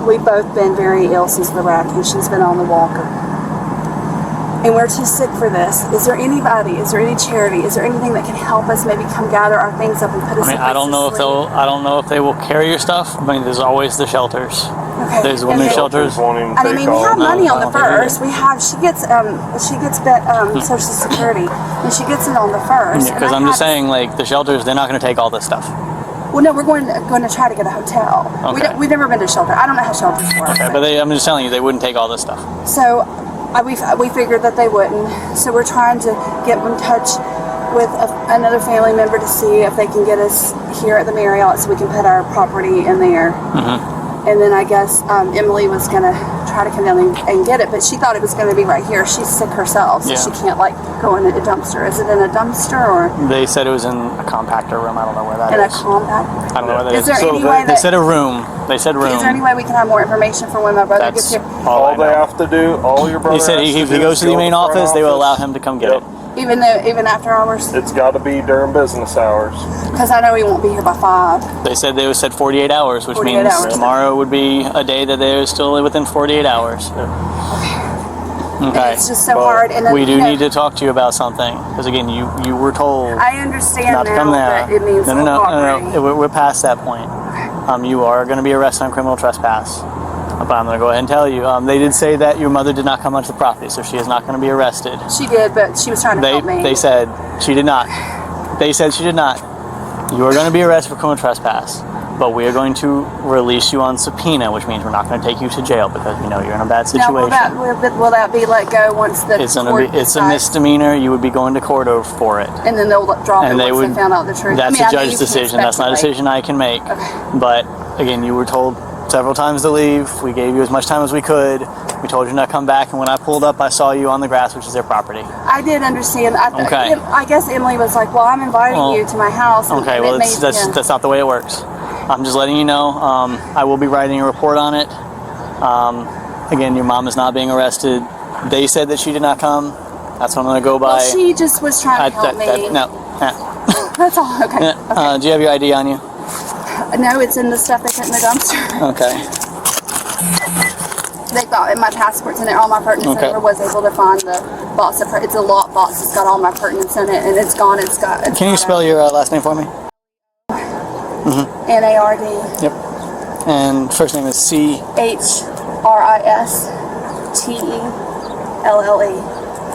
we've both been very ill since the wreck, and she's been on the walker. And we're too sick for this. Is there anybody? Is there any charity? Is there anything that can help us? Maybe come gather our things up and put us. I mean, I don't know if they will carry your stuff. I mean, there's always the shelters. Okay. There's women's shelters. And I mean, we have money on the first. We have. She gets Social Security, and she gets it on the first. Because I'm just saying, like, the shelters, they're not going to take all this stuff. Well, no, we're going to try to get a hotel. Okay. We've never been to a shelter. I don't know how shelters work. Okay, but I'm just telling you, they wouldn't take all this stuff. So we figured that they wouldn't. So we're trying to get in touch with another family member to see if they can get us here at the Marriott so we can put our property in there. Mm-hmm. And then I guess Emily was going to try to come down and get it, but she thought it was going to be right here. She's sick herself, so she can't, like, go in a dumpster. Is it in a dumpster or? They said it was in a compactor room. I don't know where that is. In a compact? I don't know where that is. Is there any way They said a room. They said room. Is there any way we can have more information for when my brother gets here? all they have to do, all your brother They said has if to he do goes is to the go main front office, they will allow him to come get it. Even after hours? It's got to be during business hours. Because I know he won't be here by 5. They said 48 hours, which 48 means hours. tomorrow would be a day that they're still within 48 hours. Okay. It's just so hard. And then, we do need to talk to you about something because again, you were told I understand not to come now, there. but it means No. We're past that point. You are going to be arrested on criminal trespass. But I'm going to go ahead and tell you, they did say that your mother did not come onto the property, so she is not going to be arrested. She did, but she was trying to help me. They said she did not. They said she did not. You are going to be arrested for criminal trespass, but we are going to release you on subpoena, which means we're not going to take you to jail because we know you're in a bad situation. Now, will that be let go once the It's a misdemeanor. You would be going to court for it. And then they'll drop it once they found out the truth. That's a judge's decision. That's not a decision I can make. Okay. But again, you were told several times to leave. We gave you as much time as we could. We told you not to come back, and when I pulled up, I saw you on the grass, which is their property. I did understand. Okay. I guess Emily was like, well, I'm inviting you to my house. Okay, well, that's not the way it works. I'm just letting you know. I will be writing a report on it. Again, your mom is not being arrested. They said that she did not come. That's what I'm going to go by. Well, she just was trying to help me. No. That's all. Okay. Do you have your ID on you? No, it's in the stuff they put in the dumpster. Okay. They thought my passport's in there, all my pertinence. Okay. I never was able to find the box. It's a lock box. It's got all my pertinence in it, and it's gone. Can you spell your last name for me? Nard. Yep. And first name is Christelle.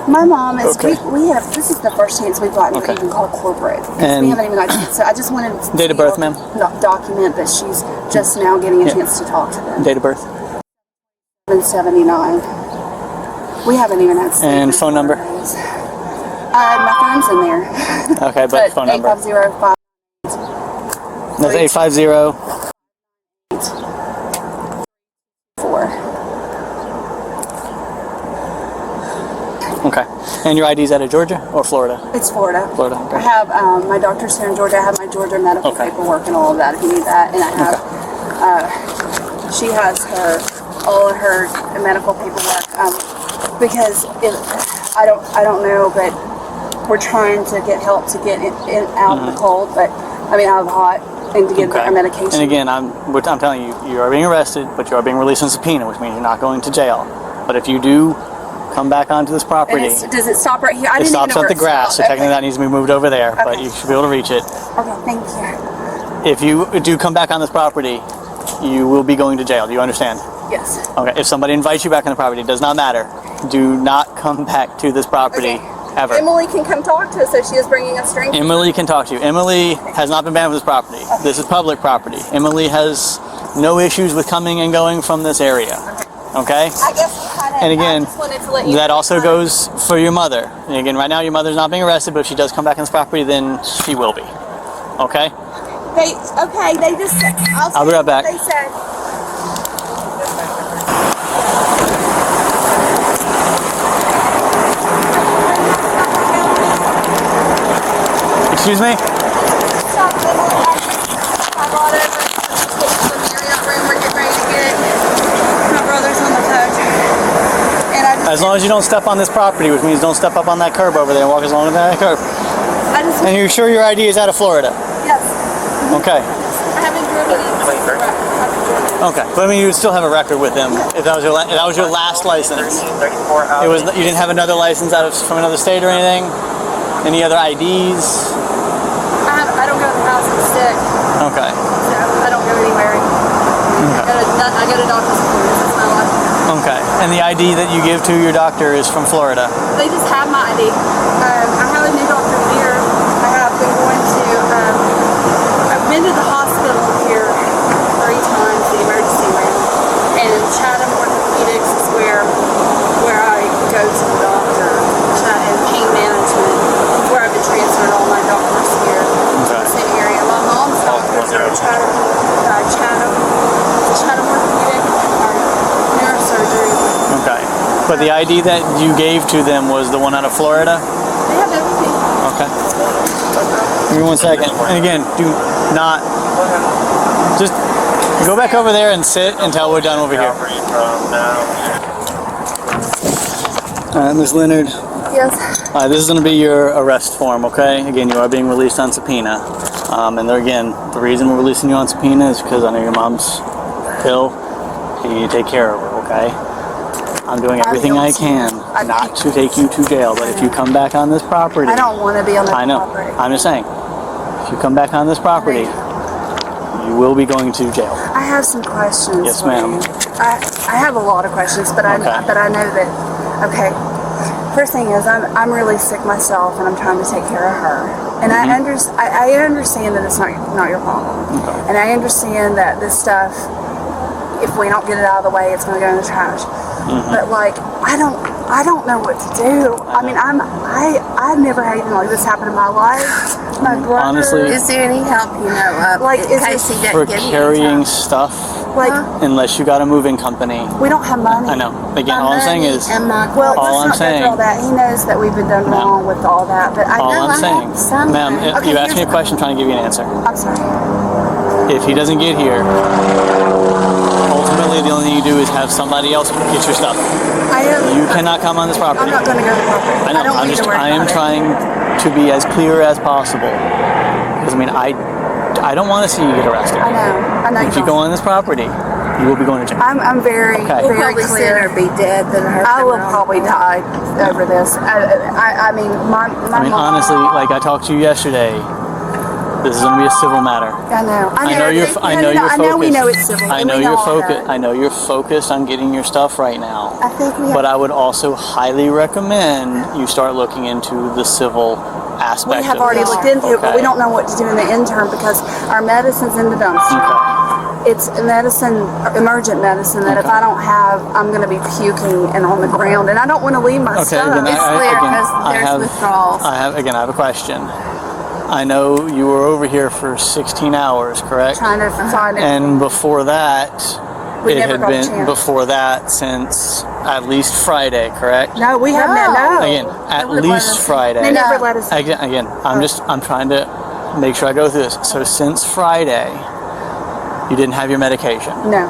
My mom is. Okay. We have. This is the first chance we've gotten to even call corporate. And we haven't even got a chance. So I just wanted to date of birth, ma'am? Document that she's just now getting a chance to talk to them. Date of birth. 79. We haven't even had. And phone number. My phone's in there. Okay, but phone number. 850. That's 850. 4. Okay. And your ID is out of Georgia or Florida? It's Florida. Florida. I Okay. have my doctor's here in Georgia. I have my Georgia medical paperwork and all of that if you need that. And I have, she has all of her medical paperwork because I don't know, but we're trying to get help to get out of the cold, but I mean out of the hot and to get our medication. And again, I'm telling you, you are being arrested, but you are being released on subpoena, which means you're not going to jail. But if you do come back onto this property, does it stop right here? It stops at the grass, so technically that needs to be moved over there, but you should be able to reach it. Okay, thank you. If you do come back on this property, you will be going to jail. Do you understand? Yes. Okay, if somebody invites you back on the property, it does not matter. Do not come back to this property ever. Emily can come talk to us, so she is bringing us strangers. Emily can talk to you. Emily has not been banned from this property. This is public property. Emily has no issues with coming and going from this area. Okay? I guess and again, I just wanted to let you that know also goes for your mother. And again, right now your mother's not being arrested, but if she does come back on this property, then she will be. Okay? They just. I'll be right back. They said. Excuse me? Stop, Emily. I brought it over to the Marriott room. We're getting ready to get it. My brother's on the phone. And I just. As long as you don't step on this property, which means don't step up on that curb over there and walk as long as that curb. And you're sure your ID is out of Florida? Yes. Okay. I haven't driven it. Okay, but I mean, you would still have a record with them if that was your last license. It was you didn't have another license from another state or anything. Any other IDs? I don't go to the house. I'm sick. Okay. So I don't go anywhere. I go to doctor's appointments. That's my life. Okay. And the ID that you give to your doctor is from Florida. They just have my ID. I have a new doctor here. I have been going to. I've been to the hospital here 3 times, the emergency room, and Chatham Orthopedics is where I go to the doctor. And pain management, where I've been transferring all my doctors here to the same area. My mom's doctors are Chatham Orthopedic neurosurgery. Okay. But the ID that you gave to them was the one out of Florida? They have everything. Okay. Give me 1 second. And again, do not just go back over there and sit until we're done over here. Ms. Leonard. Yes. This is going to be your arrest form, okay? Again, you are being released on subpoena. And there, again, the reason we're releasing you on subpoena is because I know your mom's ill. You need to take care of her, okay? I'm doing everything I can not to take you to jail, but if you come back on this property... I don't want to be on this property. I know. I'm just saying. If you come back on this property, you will be going to jail. I have some questions. Yes, ma'am. I have a lot of questions, but I know that... Okay. First thing is, I'm really sick myself, and I'm trying to take care of her. And I understand that it's not your problem. Okay. And I understand that this stuff, if we don't get it out of the way, it's going to go in the trash. But like, I don't know what to do. I mean, I've never had anything like this happen in my life. My brother. Honestly, Is there any help you know of Like, in case he for doesn't get carrying stuff, like, unless you got a moving company. we don't have money. I know. Again, all I'm saying is, Well, all I'm let's not go saying, through all that. He knows that we've been done wrong with all that. But I all know I'm saying, ma'am, Okay, you asked me a here's- question, I'm trying to give you an answer. I'm sorry. If he doesn't get here, ultimately legally, the only thing you do is have somebody else get your stuff. I am. You cannot come on this property. I'm not going to go to the property. I know. don't I'm need just. to worry I am about it. trying to be as clear as possible. Because I mean, I don't want to see you get arrested. I know. If you go on this property, you will be going to jail. I'm very, Okay. We'll very probably clear. sooner be dead than her. I will coming on. probably die over this. I mean, my I mean, mom. honestly, like I talked to you yesterday, this is going to be a civil matter. I know. I know you're. I know you're I focused. know we know it's civil. I and know we you're all focused. that. I know you're focused on getting your stuff right now. I think we have. But I would also highly recommend you start looking into the civil aspect. We have of already this. looked into it, but we don't know what to do in the interim because our medicine's in the dumpster. Okay. It's medicine, emergent medicine, that if I don't have, I'm going to be puking and on the ground, and I don't want to leave my Okay. stuff. Then It's clear again, because I there's have. withdrawals. I have a question. I know you were over here for 16 hours, correct? Trying to find it. And before that, We it never had got a been chance. before that since at least Friday, correct? No, we have no. Again, at would let least us- Friday. They never let us. Again, I'm trying to make sure I go through this. So since Friday, you didn't have your medication. No.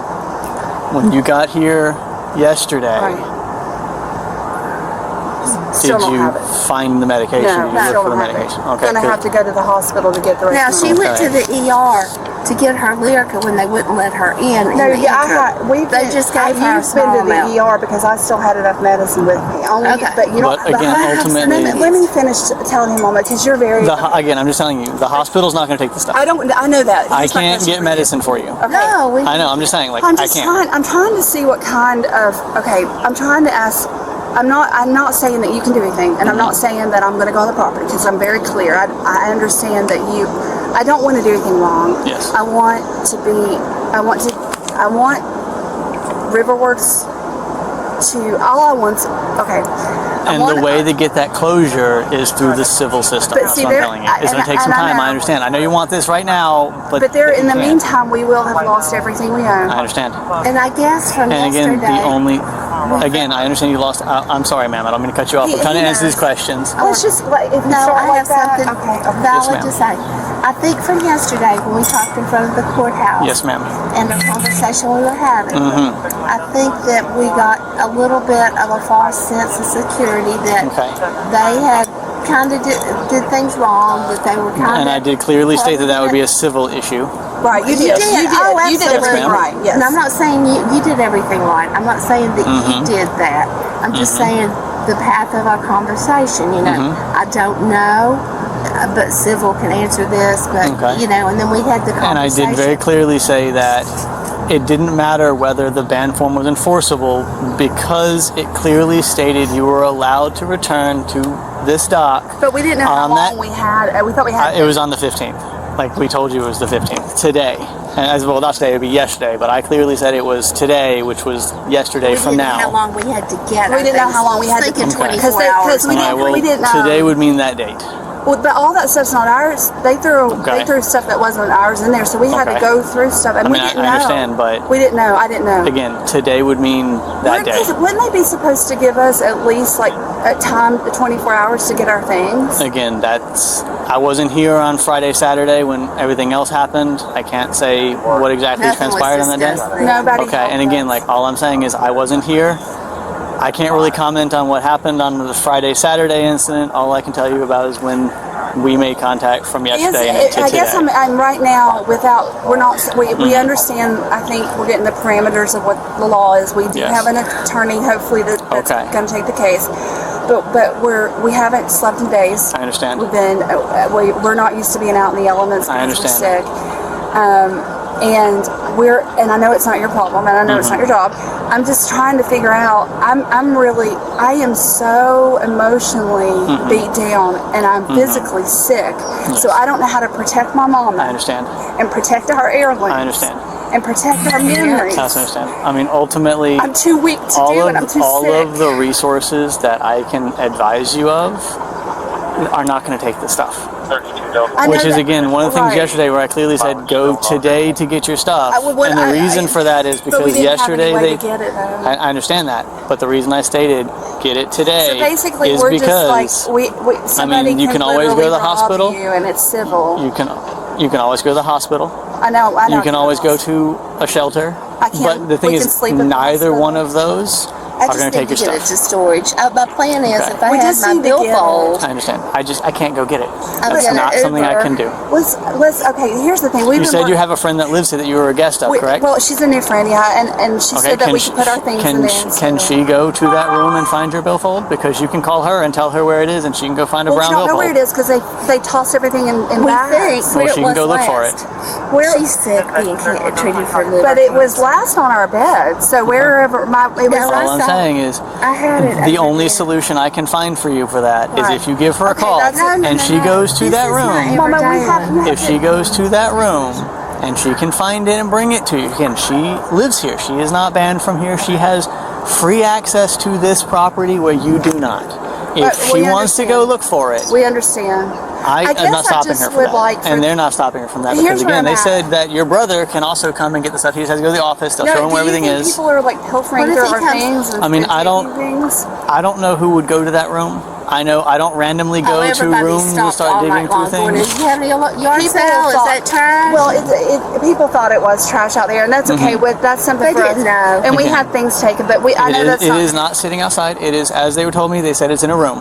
When you got here yesterday, Right. did Still don't you have it. find the medication? No, Did you still look for the don't have it. medication? Okay, Gonna good. have to go to the hospital to get the Now rest she of it. went to the ER to get her Lyrica when they wouldn't let her in. No, the yeah, interim. They just gave her a You've been small to the amount. ER because I still had enough medicine with me. Only, Okay. but you don't. But again, I have some- ultimately- let me finish telling him all that because you're very. Again, I'm just telling you, the hospital's not going to take the stuff. I don't. I know that. I He's not can't gonna get screw medicine for you. you. Okay. No, we. I know. I'm just saying, like, I'm I just can't. trying. I'm trying to see what kind of. Okay. I'm trying to ask. I'm not saying that you can do anything, and I'm not saying that I'm going to go on the property because I'm very clear. I understand that you. I don't want to do anything wrong. Yes. I want to be. I want Riverworks to. All I want. Okay. And the way to get that closure is through the civil system. But That's see, what I'm there- telling you. It's going to take and some I time. know. I understand. I know you want this right now, but But in you the can't. meantime, we will have lost everything we own. I understand. And I guess from And again, yesterday. again, I understand you lost. I'm sorry, ma'am. I don't mean to cut you off. I'm trying to answer these questions. Let's just like if you No, start I like have that. something Okay. valid Yes, to say. I think from yesterday when we talked in front of the courthouse. Yes, ma'am. And the conversation we were having. Mm-hmm. I think that we got a little bit of a false sense of security that Okay. they had kind of did things wrong, that they were kind of. And I did clearly state that that would be a civil issue. Right, you did. You did. Oh, You did absolutely. everything right. Yes. And I'm not saying you did everything right. I'm not saying that you did that. I'm just saying the path of our conversation, you know. I don't know, but civil can answer this, but, Okay. you know, and then we had the And I conversation. did very clearly say that it didn't matter whether the ban form was enforceable because it clearly stated you were allowed to return to this dock. But we didn't know how On that- long we had. We thought we had. It was on the 15th. Like we told you, it was the 15th. Today. And as well, not today, it would be yesterday, but I clearly said it was today, which was yesterday we from didn't know now. how long we had to get. We didn't know how long we had to thinking Okay. 24 'Cause hours. we All right, didn't- well, we didn't, today would mean that date. Well, but all that stuff's not ours. They threw Okay. stuff that wasn't ours in there, so we had to Okay. go through stuff, and I we mean, didn't I know. understand, but We didn't know. I didn't know. again, today would mean that day. Wouldn't they be supposed to give us at least like a time, 24 hours to get our things? Again, I wasn't here on Friday, Saturday when everything else happened. I can't say what exactly Nothing was transpired on that day. discussed then. Nobody. Okay, and again, like all I'm saying is I wasn't here. I can't really comment on what happened on the Friday, Saturday incident. All I can tell you about is when we made contact from yesterday and to I guess today. I'm right now without. We're not. We understand. I think we're getting the parameters of what the law is. We do Yes. have an attorney. Hopefully that's Okay. going to take the case. But we haven't slept in days. I understand. We've been. We're not used to being out in the elements I because we're understand. sick. And I know it's not your problem, and I know it's not your job. I'm just trying to figure out. I am so emotionally beat down, and I'm physically sick. So I don't know how to protect my mama. I understand. And protect our heirlooms. I understand. And protect our memories. I understand. I mean, ultimately, I'm too weak to all do of it. I'm too all sick. of the resources that I can advise you of are not going to take this stuff. 32 Delta. I know Which is that- again one of the things right. yesterday where I clearly said go today to get your stuff. And the reason for that is But we because didn't yesterday have any way they. to get it, though. I understand that, but the reason I stated get it today So basically, is we're because just like somebody you can always go to literally the rob hospital. you, and it's civil. you can always go to the hospital. I know. You can always go to a shelter. I can't. But the thing we can is, sleep at the neither hospital. one of those I are just going to need take to your get it stuff. to storage. My plan is Okay. if I We had just my need to get it. billfold, I understand. I can't go get it. I'm That's gonna not something I Uber. can do. Let's. Okay. Here's the thing. We've You been said you work- have a friend that lives here that you were a guest of, correct? Well, she's a new friend, yeah, and she said that we could put our things in there. Can she go to that room and find your billfold? Because you can call her and tell her where it is, and she can go find a Well, brown we don't know billfold. where it is because they tossed everything in we bags. think Well, where she it can was go look for it. last. Where She's sick, being treated for liver. But it was last on our bed, so wherever it was. No, All I'm saying is, I had it. the under only there. solution I can find for you for that is Right. if you give her a Okay, call that's it. and she goes to This that is not room. Mama, we every day. have. If she goes to that room and she can find it and bring it to you, again, she lives here. She is not banned from here. She has free access to this property where you do not. If we she wants to go understand. look for it, We understand. I guess am not I stopping just her for would that. like for- And they're not stopping her from that Here's because, where again, I'm they at. said that your brother can also come and get the stuff. He just has to go to the office. They'll show him where do you everything think is. people are like pilfering What if through he our comes- things? And, I mean, and I don't- taking things? I don't know who would go to that room. I know I don't randomly go to Everybody rooms and stopped start all digging night through long going, things. "Do you have any yard People sale? Is thought- that trash?" Well, people thought it was trash out there, and that's okay. That's something They for us. didn't know. And we Okay. had things taken, but I know that's It not is not sitting outside. It is, as they were told me, they said it's in a room.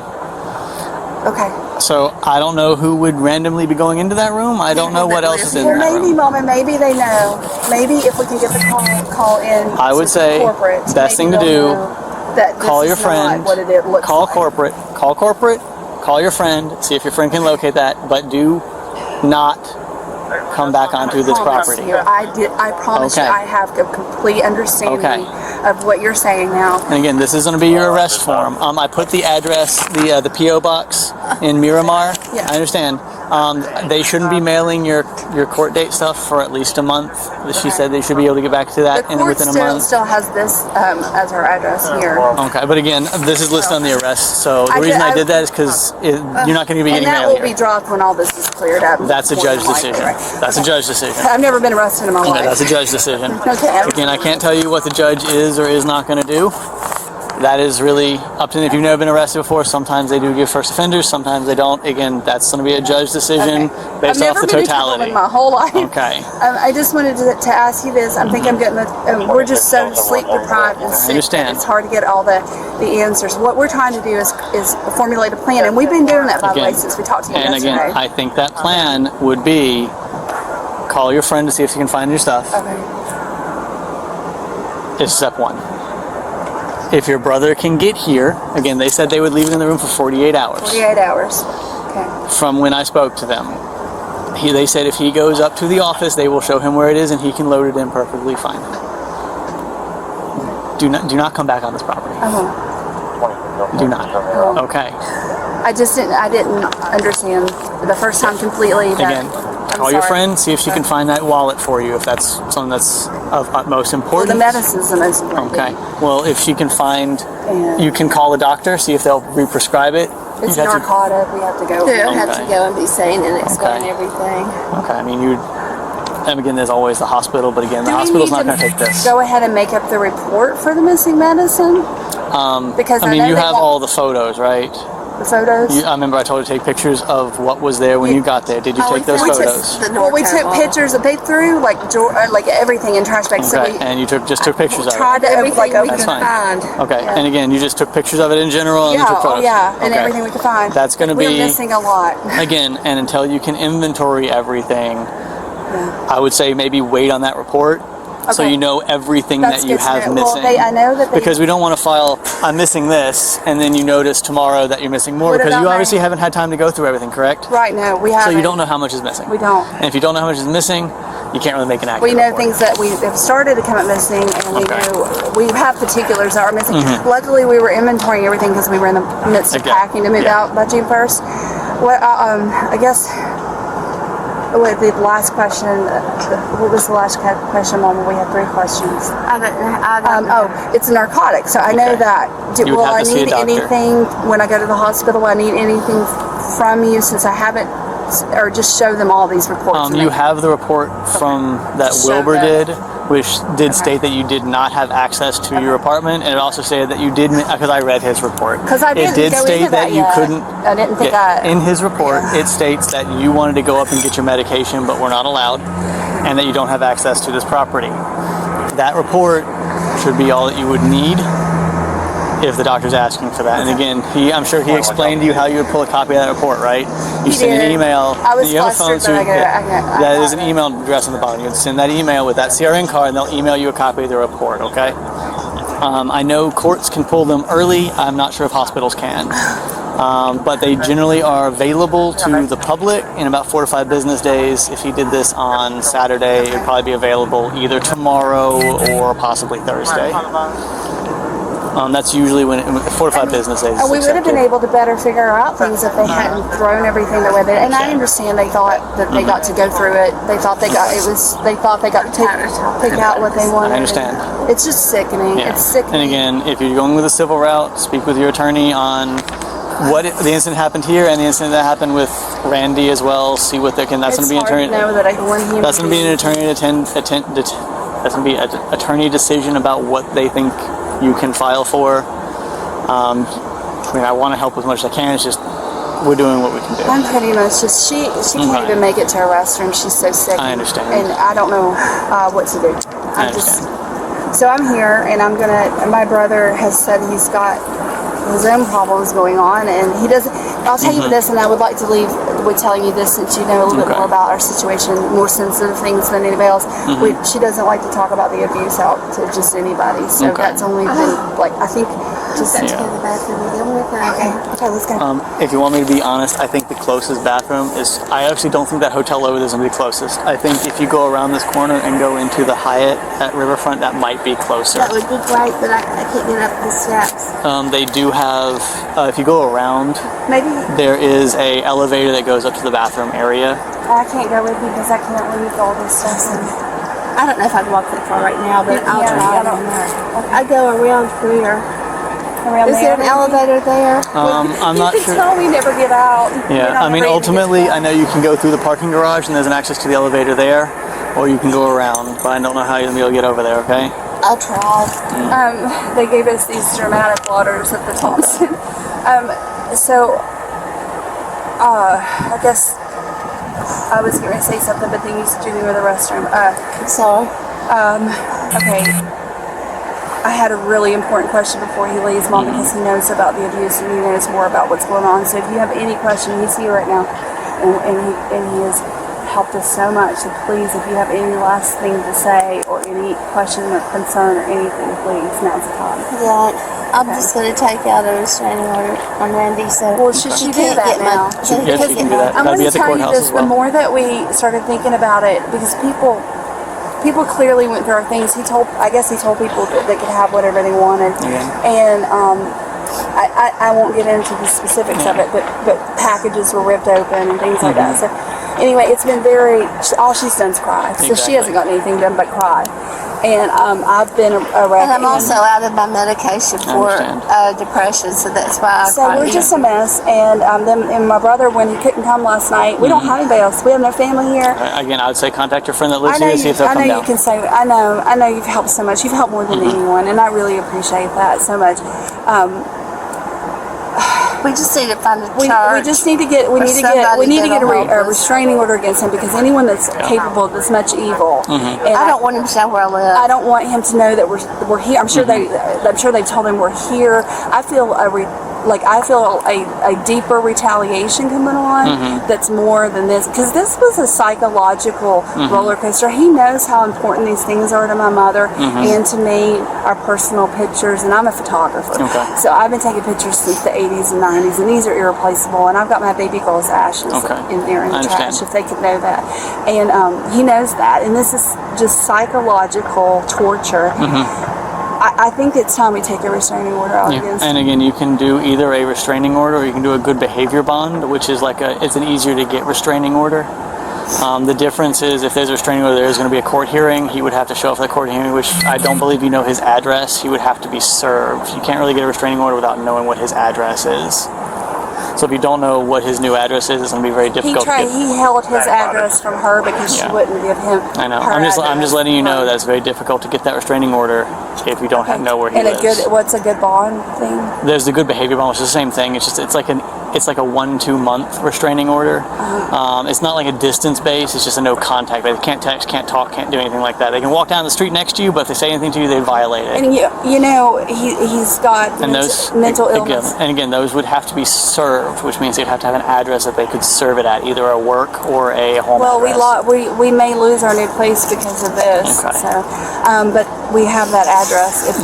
okay. So I don't know who would randomly be going into that room. I don't know what else is in Well, that maybe, room. Mama, maybe they know. Maybe if we can get the call in. I would to say corporate, best maybe thing to they'll do, know that this Call is your not friend. What it looks Call like. corporate. Call corporate. Call your friend. See if your friend can locate that. But do not come back onto this Promise property. you, I promise Okay. you, I have a complete understanding Okay. of what you're saying now. And again, this is going to be your arrest form. I put the address, the PO box in Miramar. Yeah. I understand. They shouldn't be mailing your court date stuff for at least a month. She said they should be able to get back to The that court within a month. still has this as our address here. Okay, but again, this is listed on the arrest. So the reason I did that is because you're not going to be And getting that mail will here. be dropped when all this is cleared up. That's a More judge than likely, decision. right? That's a judge decision. I've never been arrested in my Okay, life. that's a judge decision. Okay. Again, I can't tell you what the judge is or is not going to do. That is really up to them. If you've never been arrested before, sometimes they do give first offenders, sometimes they don't. Again, that's going to be a judge decision based I've off never the been in trouble totality. in my whole life. Okay. I just wanted to ask you this. I think I'm getting we're just so sleep deprived and sick that understand. it's hard to get all the answers. What we're trying to do is formulate a plan, and we've been doing that, by the way, Again, since we talked to you And yesterday. again, I think that plan would be call your friend to see if she can find your stuff. Okay. Is step one. If your brother can get here, again, they said they would leave it in the room for 48 hours 48 hours. Okay. from when I spoke to them. They said if he goes up to the office, they will show him where it is and he can load it in perfectly fine. Do not come back on this property. Do not. Okay. I didn't understand the first time completely. Again, call your friend, see if she can find that wallet for you if that's something that's of utmost Well, importance. the medicine's the most important. Okay. Well, if she can find, And- you can call the doctor, see if they'll re-prescribe it. It's You'd have to- narcotic. We have to go. They'll have to Okay. go and be sane and explain Okay. everything. Okay. I mean, and again, there's always the hospital, but again, the Do we hospital's need not to going to take this. Go ahead and make up the report for the missing medicine. Because I mean, know you they have want all the photos, right? the photos. I remember I told you to take pictures of what was there when you got there. Did you take those we took- photos? Well, we took pictures. They threw like everything in trash bags. Okay. So we And you just took pictures of it. tried to Everything like we open could That's fine. find. Okay. Yeah. And again, you just took pictures of it in general and you took photos. and Okay. everything we could find. That's gonna we be- were missing a lot. Again, and until you can inventory everything, Yeah. I would say maybe wait on that report so Okay. you know everything That's that you good to have know. missing. Well, I know that they, Because we don't want to file, I'm missing this, and then you notice tomorrow that you're missing more What because about you my- obviously haven't had time to go through everything, correct? right now we have. So you don't know how much is missing. We don't. And if you don't know how much is missing, you can't really make an accurate We know report. things that we have started to come up missing, and Okay. we have particulars that are missing. Luckily, we were inventorying everything because we were in the midst of Okay. packing to move Yeah. out by June 1st. What I guess. What the last question? What was the last question, Mama? We had 3 questions. I don't know. It's a narcotic, so I know Okay. that. You would Will have I to see a need doctor. anything when I go to the hospital? Will I need anything from you since I haven't, or just show them all these reports? and You they- have the report from that Show Wilbur that. did, which did state that you did not have access to your apartment, and it also stated that you didn't, because I read his report. Because I didn't It did go state into that you yet. couldn't. I didn't think In his report, it states that you wanted to go up and get your medication, but were not allowed, and that you don't have access to this property. that report should be all that you would need if the doctor's asking for that. And again, I'm sure he explained to you how you would pull a copy of that report, right? You send an email. I was you have a phone, flustered, but that is an email address on the bottom. You would send that email with that CRN card, and they'll email you a copy of the report, okay? I know courts can pull them early. I'm not sure if hospitals can. But they generally are available to the public in about 4 to 5 business days. If you did this on Saturday, it would probably be available either tomorrow or possibly Thursday. That's usually when 4 to 5 business days. We would have been able to better figure out things if they hadn't thrown everything the way they. And I understand they thought that they got to go through it. They thought they got to pick out what they wanted. I understand. It's just sickening. Yeah. It's sickening. And again, if you're going with a civil route, speak with your attorney on the incident happened here and the incident that happened with Randy as well. See what they can. That's going to be an attorney. That's going to be an attorney that's going to be an attorney decision about what they think you can file for. I want to help as much as I can. It's just we're doing what we can do. I'm pretty much just she can't even make it to her restroom. She's so sick. I understand. And I don't know what to do. I understand. So I'm here, and I'm gonna. My brother has said he's got his own problems going on, and he doesn't. I'll tell you this, and I would like to leave with telling you this, since you know a little bit more about our situation, more sensitive things than anybody else. She doesn't like to talk about the abuse out to just anybody, so that's only been I think just Go to the bathroom again with her. Okay, let's go. If you want me to be honest, I think the closest bathroom is. I actually don't think that hotel over there is going to be closest. I think if you go around this corner and go into the Hyatt at Riverfront, that might be closer. That would be great, but I can't get up the steps. They do have. If you go around, Maybe there is a elevator that goes up to the bathroom area. I can't go with you because I can't leave all this stuff. I don't know if I can walk that far right now, but I'll try. I don't know. I go around here. Is there an elevator there? I'm not You sure. can tell me never get out. Yeah, I mean, ultimately, I know you can go through the parking garage and there's an access to the elevator there, or you can go around, but I don't know how you're going to be able to get over there, okay? I'll try. They gave us these dramatic waters at the Thompson. I guess I was going to say something, but then you said you were in the restroom. Sorry. Okay. I had a really important question before he leaves, Mom, because he knows about the abuse and he knows more about what's going on. So if you have any question, he's here right now, and he has helped us so much. So please, if you have any last thing to say or any question or concern or anything, please, now's the time. Yeah, I'm just going to take out a restraining order on Randy. So Should she do that now? Yes, you can do that. I'm That'd be going to at the tell you courthouse this, as well. the more that we started thinking about it, because people clearly went through our things. I guess he told people that they could have whatever they wanted. And I won't get into the specifics of it, but packages were ripped open and things like that. So anyway, it's been all she's done is cry. So she hasn't gotten anything done but cry. And I've been a wreck. And I'm also out of my medication for depression, so that's why I So we're just a mess. And and my brother, when he couldn't come last night, we don't have anybody else. We have no family here. Again, I would say contact your friend that lives here and see if they'll come down. You can say, I know you've helped so much. You've helped more than anyone, and I really appreciate that so much. We just need to find a We church. just need to get a restraining order against him, because anyone that's capable of this much evil. And I don't want him to know where I live. I don't want him to know that we're here. I'm sure they told him we're here. I feel a deeper retaliation coming on that's more than this, because this was a psychological roller coaster. He knows how important these things are to my mother and to me, our personal pictures, and I'm a photographer. So I've been taking pictures since the 80s and 90s, and these are irreplaceable, and I've got my baby girl's ashes in there in the trash, if they could know that. And he knows that, and this is just psychological torture. I think it's time we take a restraining order out against him. And again, you can do either a restraining order or you can do a good behavior bond, which is it's an easier to get restraining order. The difference is if there's a restraining order, there's going to be a court hearing. He would have to show up for the court hearing, which I don't believe you know his address. He would have to be served. You can't really get a restraining order without knowing what his address is. So if you don't know what his new address is, it's going to be very difficult. He held his address from her because she wouldn't give him. I know. her I'm just address. letting you know that it's very difficult to get that restraining order if you don't know where he And lives. what's a good bond thing? There's the good behavior bond, which is the same thing. It's like a 1-2 month restraining order. It's not like a distance base. It's just a no contact. They can't text, can't talk, can't do anything like that. They can walk down the street next to you, but if they say anything to you, they violate it. And you know he's got mental illness. Again, those would have to be served, which means they'd have to have an address that they could serve it at, either a work or a home address. Well, we may lose our new place because of this. Okay. So, but we have that address. If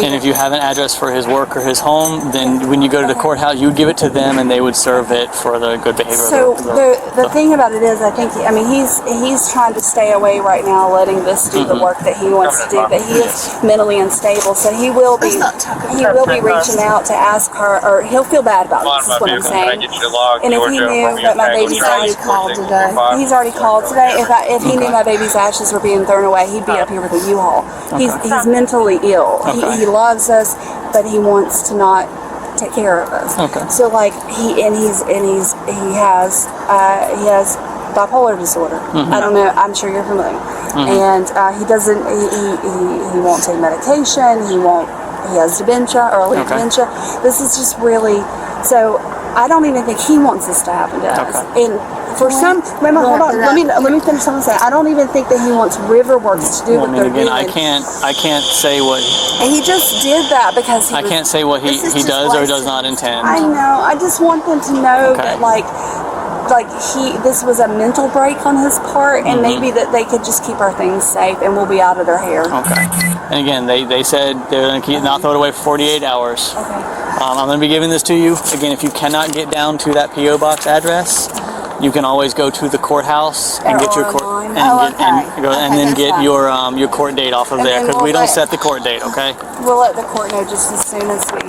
And if you have an address for his work or his home, then when you go to the courthouse, you would give it to them, and they would serve it for the good behavior. So the thing about it is, I think he's trying to stay away right now, letting this do the work that he wants to do. But he is mentally unstable, so he will be reaching out to ask her, or he'll feel bad about it. This is what I'm saying. And if he knew that my baby's ashes called today, he's already called today. If he knew my baby's ashes were being thrown away, he'd be up here with a U-Haul. He's mentally ill. He loves us, but he wants to not take care of us. So like he has bipolar disorder. I don't know. I'm sure you're familiar. And he doesn't. He won't take medication. He has dementia, early dementia. This is just really. So I don't even think he wants this to happen to us. And for some, hold on. Let me finish what I'm saying. I don't even think that he wants Riverworks to do what they're doing. I can't say what. And he just did that because I can't say what he does or does not intend. I know. I just want them to know that this was a mental break on his part, and maybe that they could just keep our things safe, and we'll be out of their hair. And again, they said they're going to not throw it away for 48 hours. I'm going to be giving this to you. Again, if you cannot get down to that P.O. box address, you can always go to the courthouse and get your court and then get your court date off of there, because we don't set the court date. Okay. We'll let the court know just as soon as we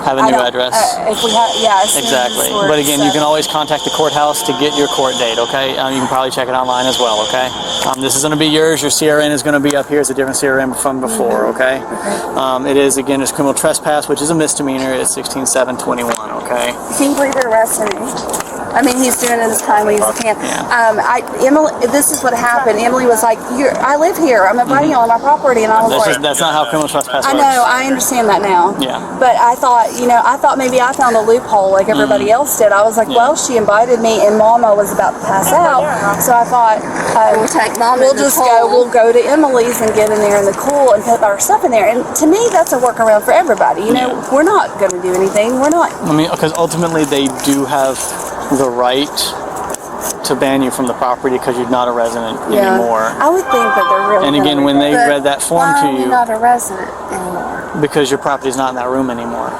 have a new address. If we have, exactly. But again, you can always contact the courthouse to get your court date. Okay. You can probably check it online as well. Okay. This is going to be yours. Your CRN is going to be up here. It's a different CRN from before. Okay. It is, again, it's criminal trespass, which is a misdemeanor. It's 16-7-21. Okay. Can you believe they're arresting me? I mean, he's doing it as timely as he can. Emily, this is what happened. Emily was like, I live here. I'm inviting you on my property. And I was that's not how criminal trespass works. I know. I understand that now. Yeah. But I thought maybe I found a loophole like everybody else did. I was like, well, she invited me and Mama was about to pass out. So I thought, we'll go to Emily's and get in there in the cool and put our stuff in there. And to me, that's a workaround for everybody. We're not going to do anything. We're not. I mean, because ultimately they do have the right to ban you from the property because you're not a resident anymore. I would think that they're really. And again, when they read that form to you, you're not a resident anymore. Because your property's not in that room anymore.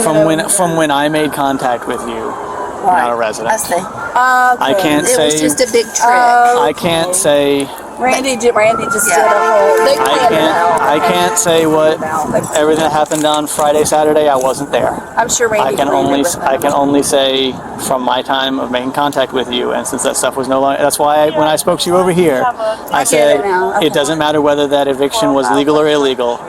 From when I made contact with you, you're not a resident. I see. I can't say. It was just a big trick. I can't say. Randy just did a whole. They planned it out. I can't say what everything that happened on Friday, Saturday. I wasn't there. I'm sure Randy. I can only say from my time of making contact with you, and since that stuff was no longer. That's why when I spoke to you over here, I said it doesn't matter whether that eviction was legal or illegal.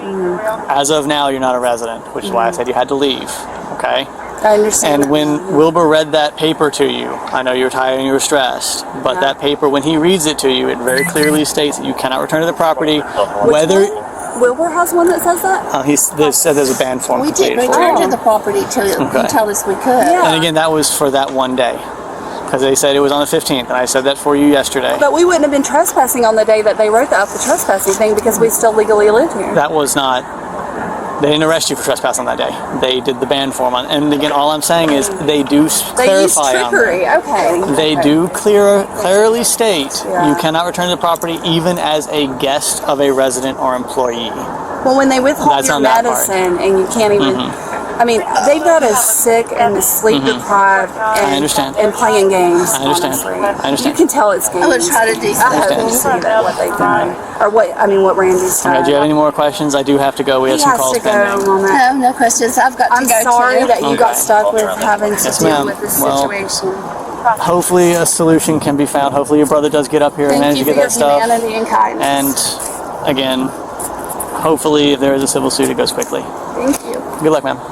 As of now, you're not a resident, which is why I said you had to leave. Okay. I understand. And when Wilbur read that paper to you, I know you were tired and you were stressed, but that paper, when he reads it to you, it very clearly states that you cannot return to the property, whether... Wilbur has one that says that? He said there's a ban form We completed didn't for return you. to the property till you told us we could. And again, that was for that one day. Because they said it was on the 15th, and I said that for you yesterday. But we wouldn't have been trespassing on the day that they wrote up the trespassing thing because we still legally live here. That was not... They didn't arrest you for trespass on that day. They did the ban form on. And again, all I'm saying is they do clarify on that. They do clearly state you cannot return to the property even as a guest of a resident or employee. Well, when they withhold your medicine and you can't even... I mean, they've got us sick and sleep deprived and playing games. I understand. Honestly. I understand. You can tell it's games. I would try to do I hope you see that what they've done, or what Randy's done. Do you have any more questions? I do have to go. We have some calls pending. No questions. I've got to go. I'm sorry that you got stuck with having to deal with this situation. Hopefully a solution can be found. Hopefully your brother does get up here and manage to get that stuff. Thank you for your humanity and kindness. And again, hopefully if there is a civil suit, it goes quickly. Thank you. Good luck, ma'am.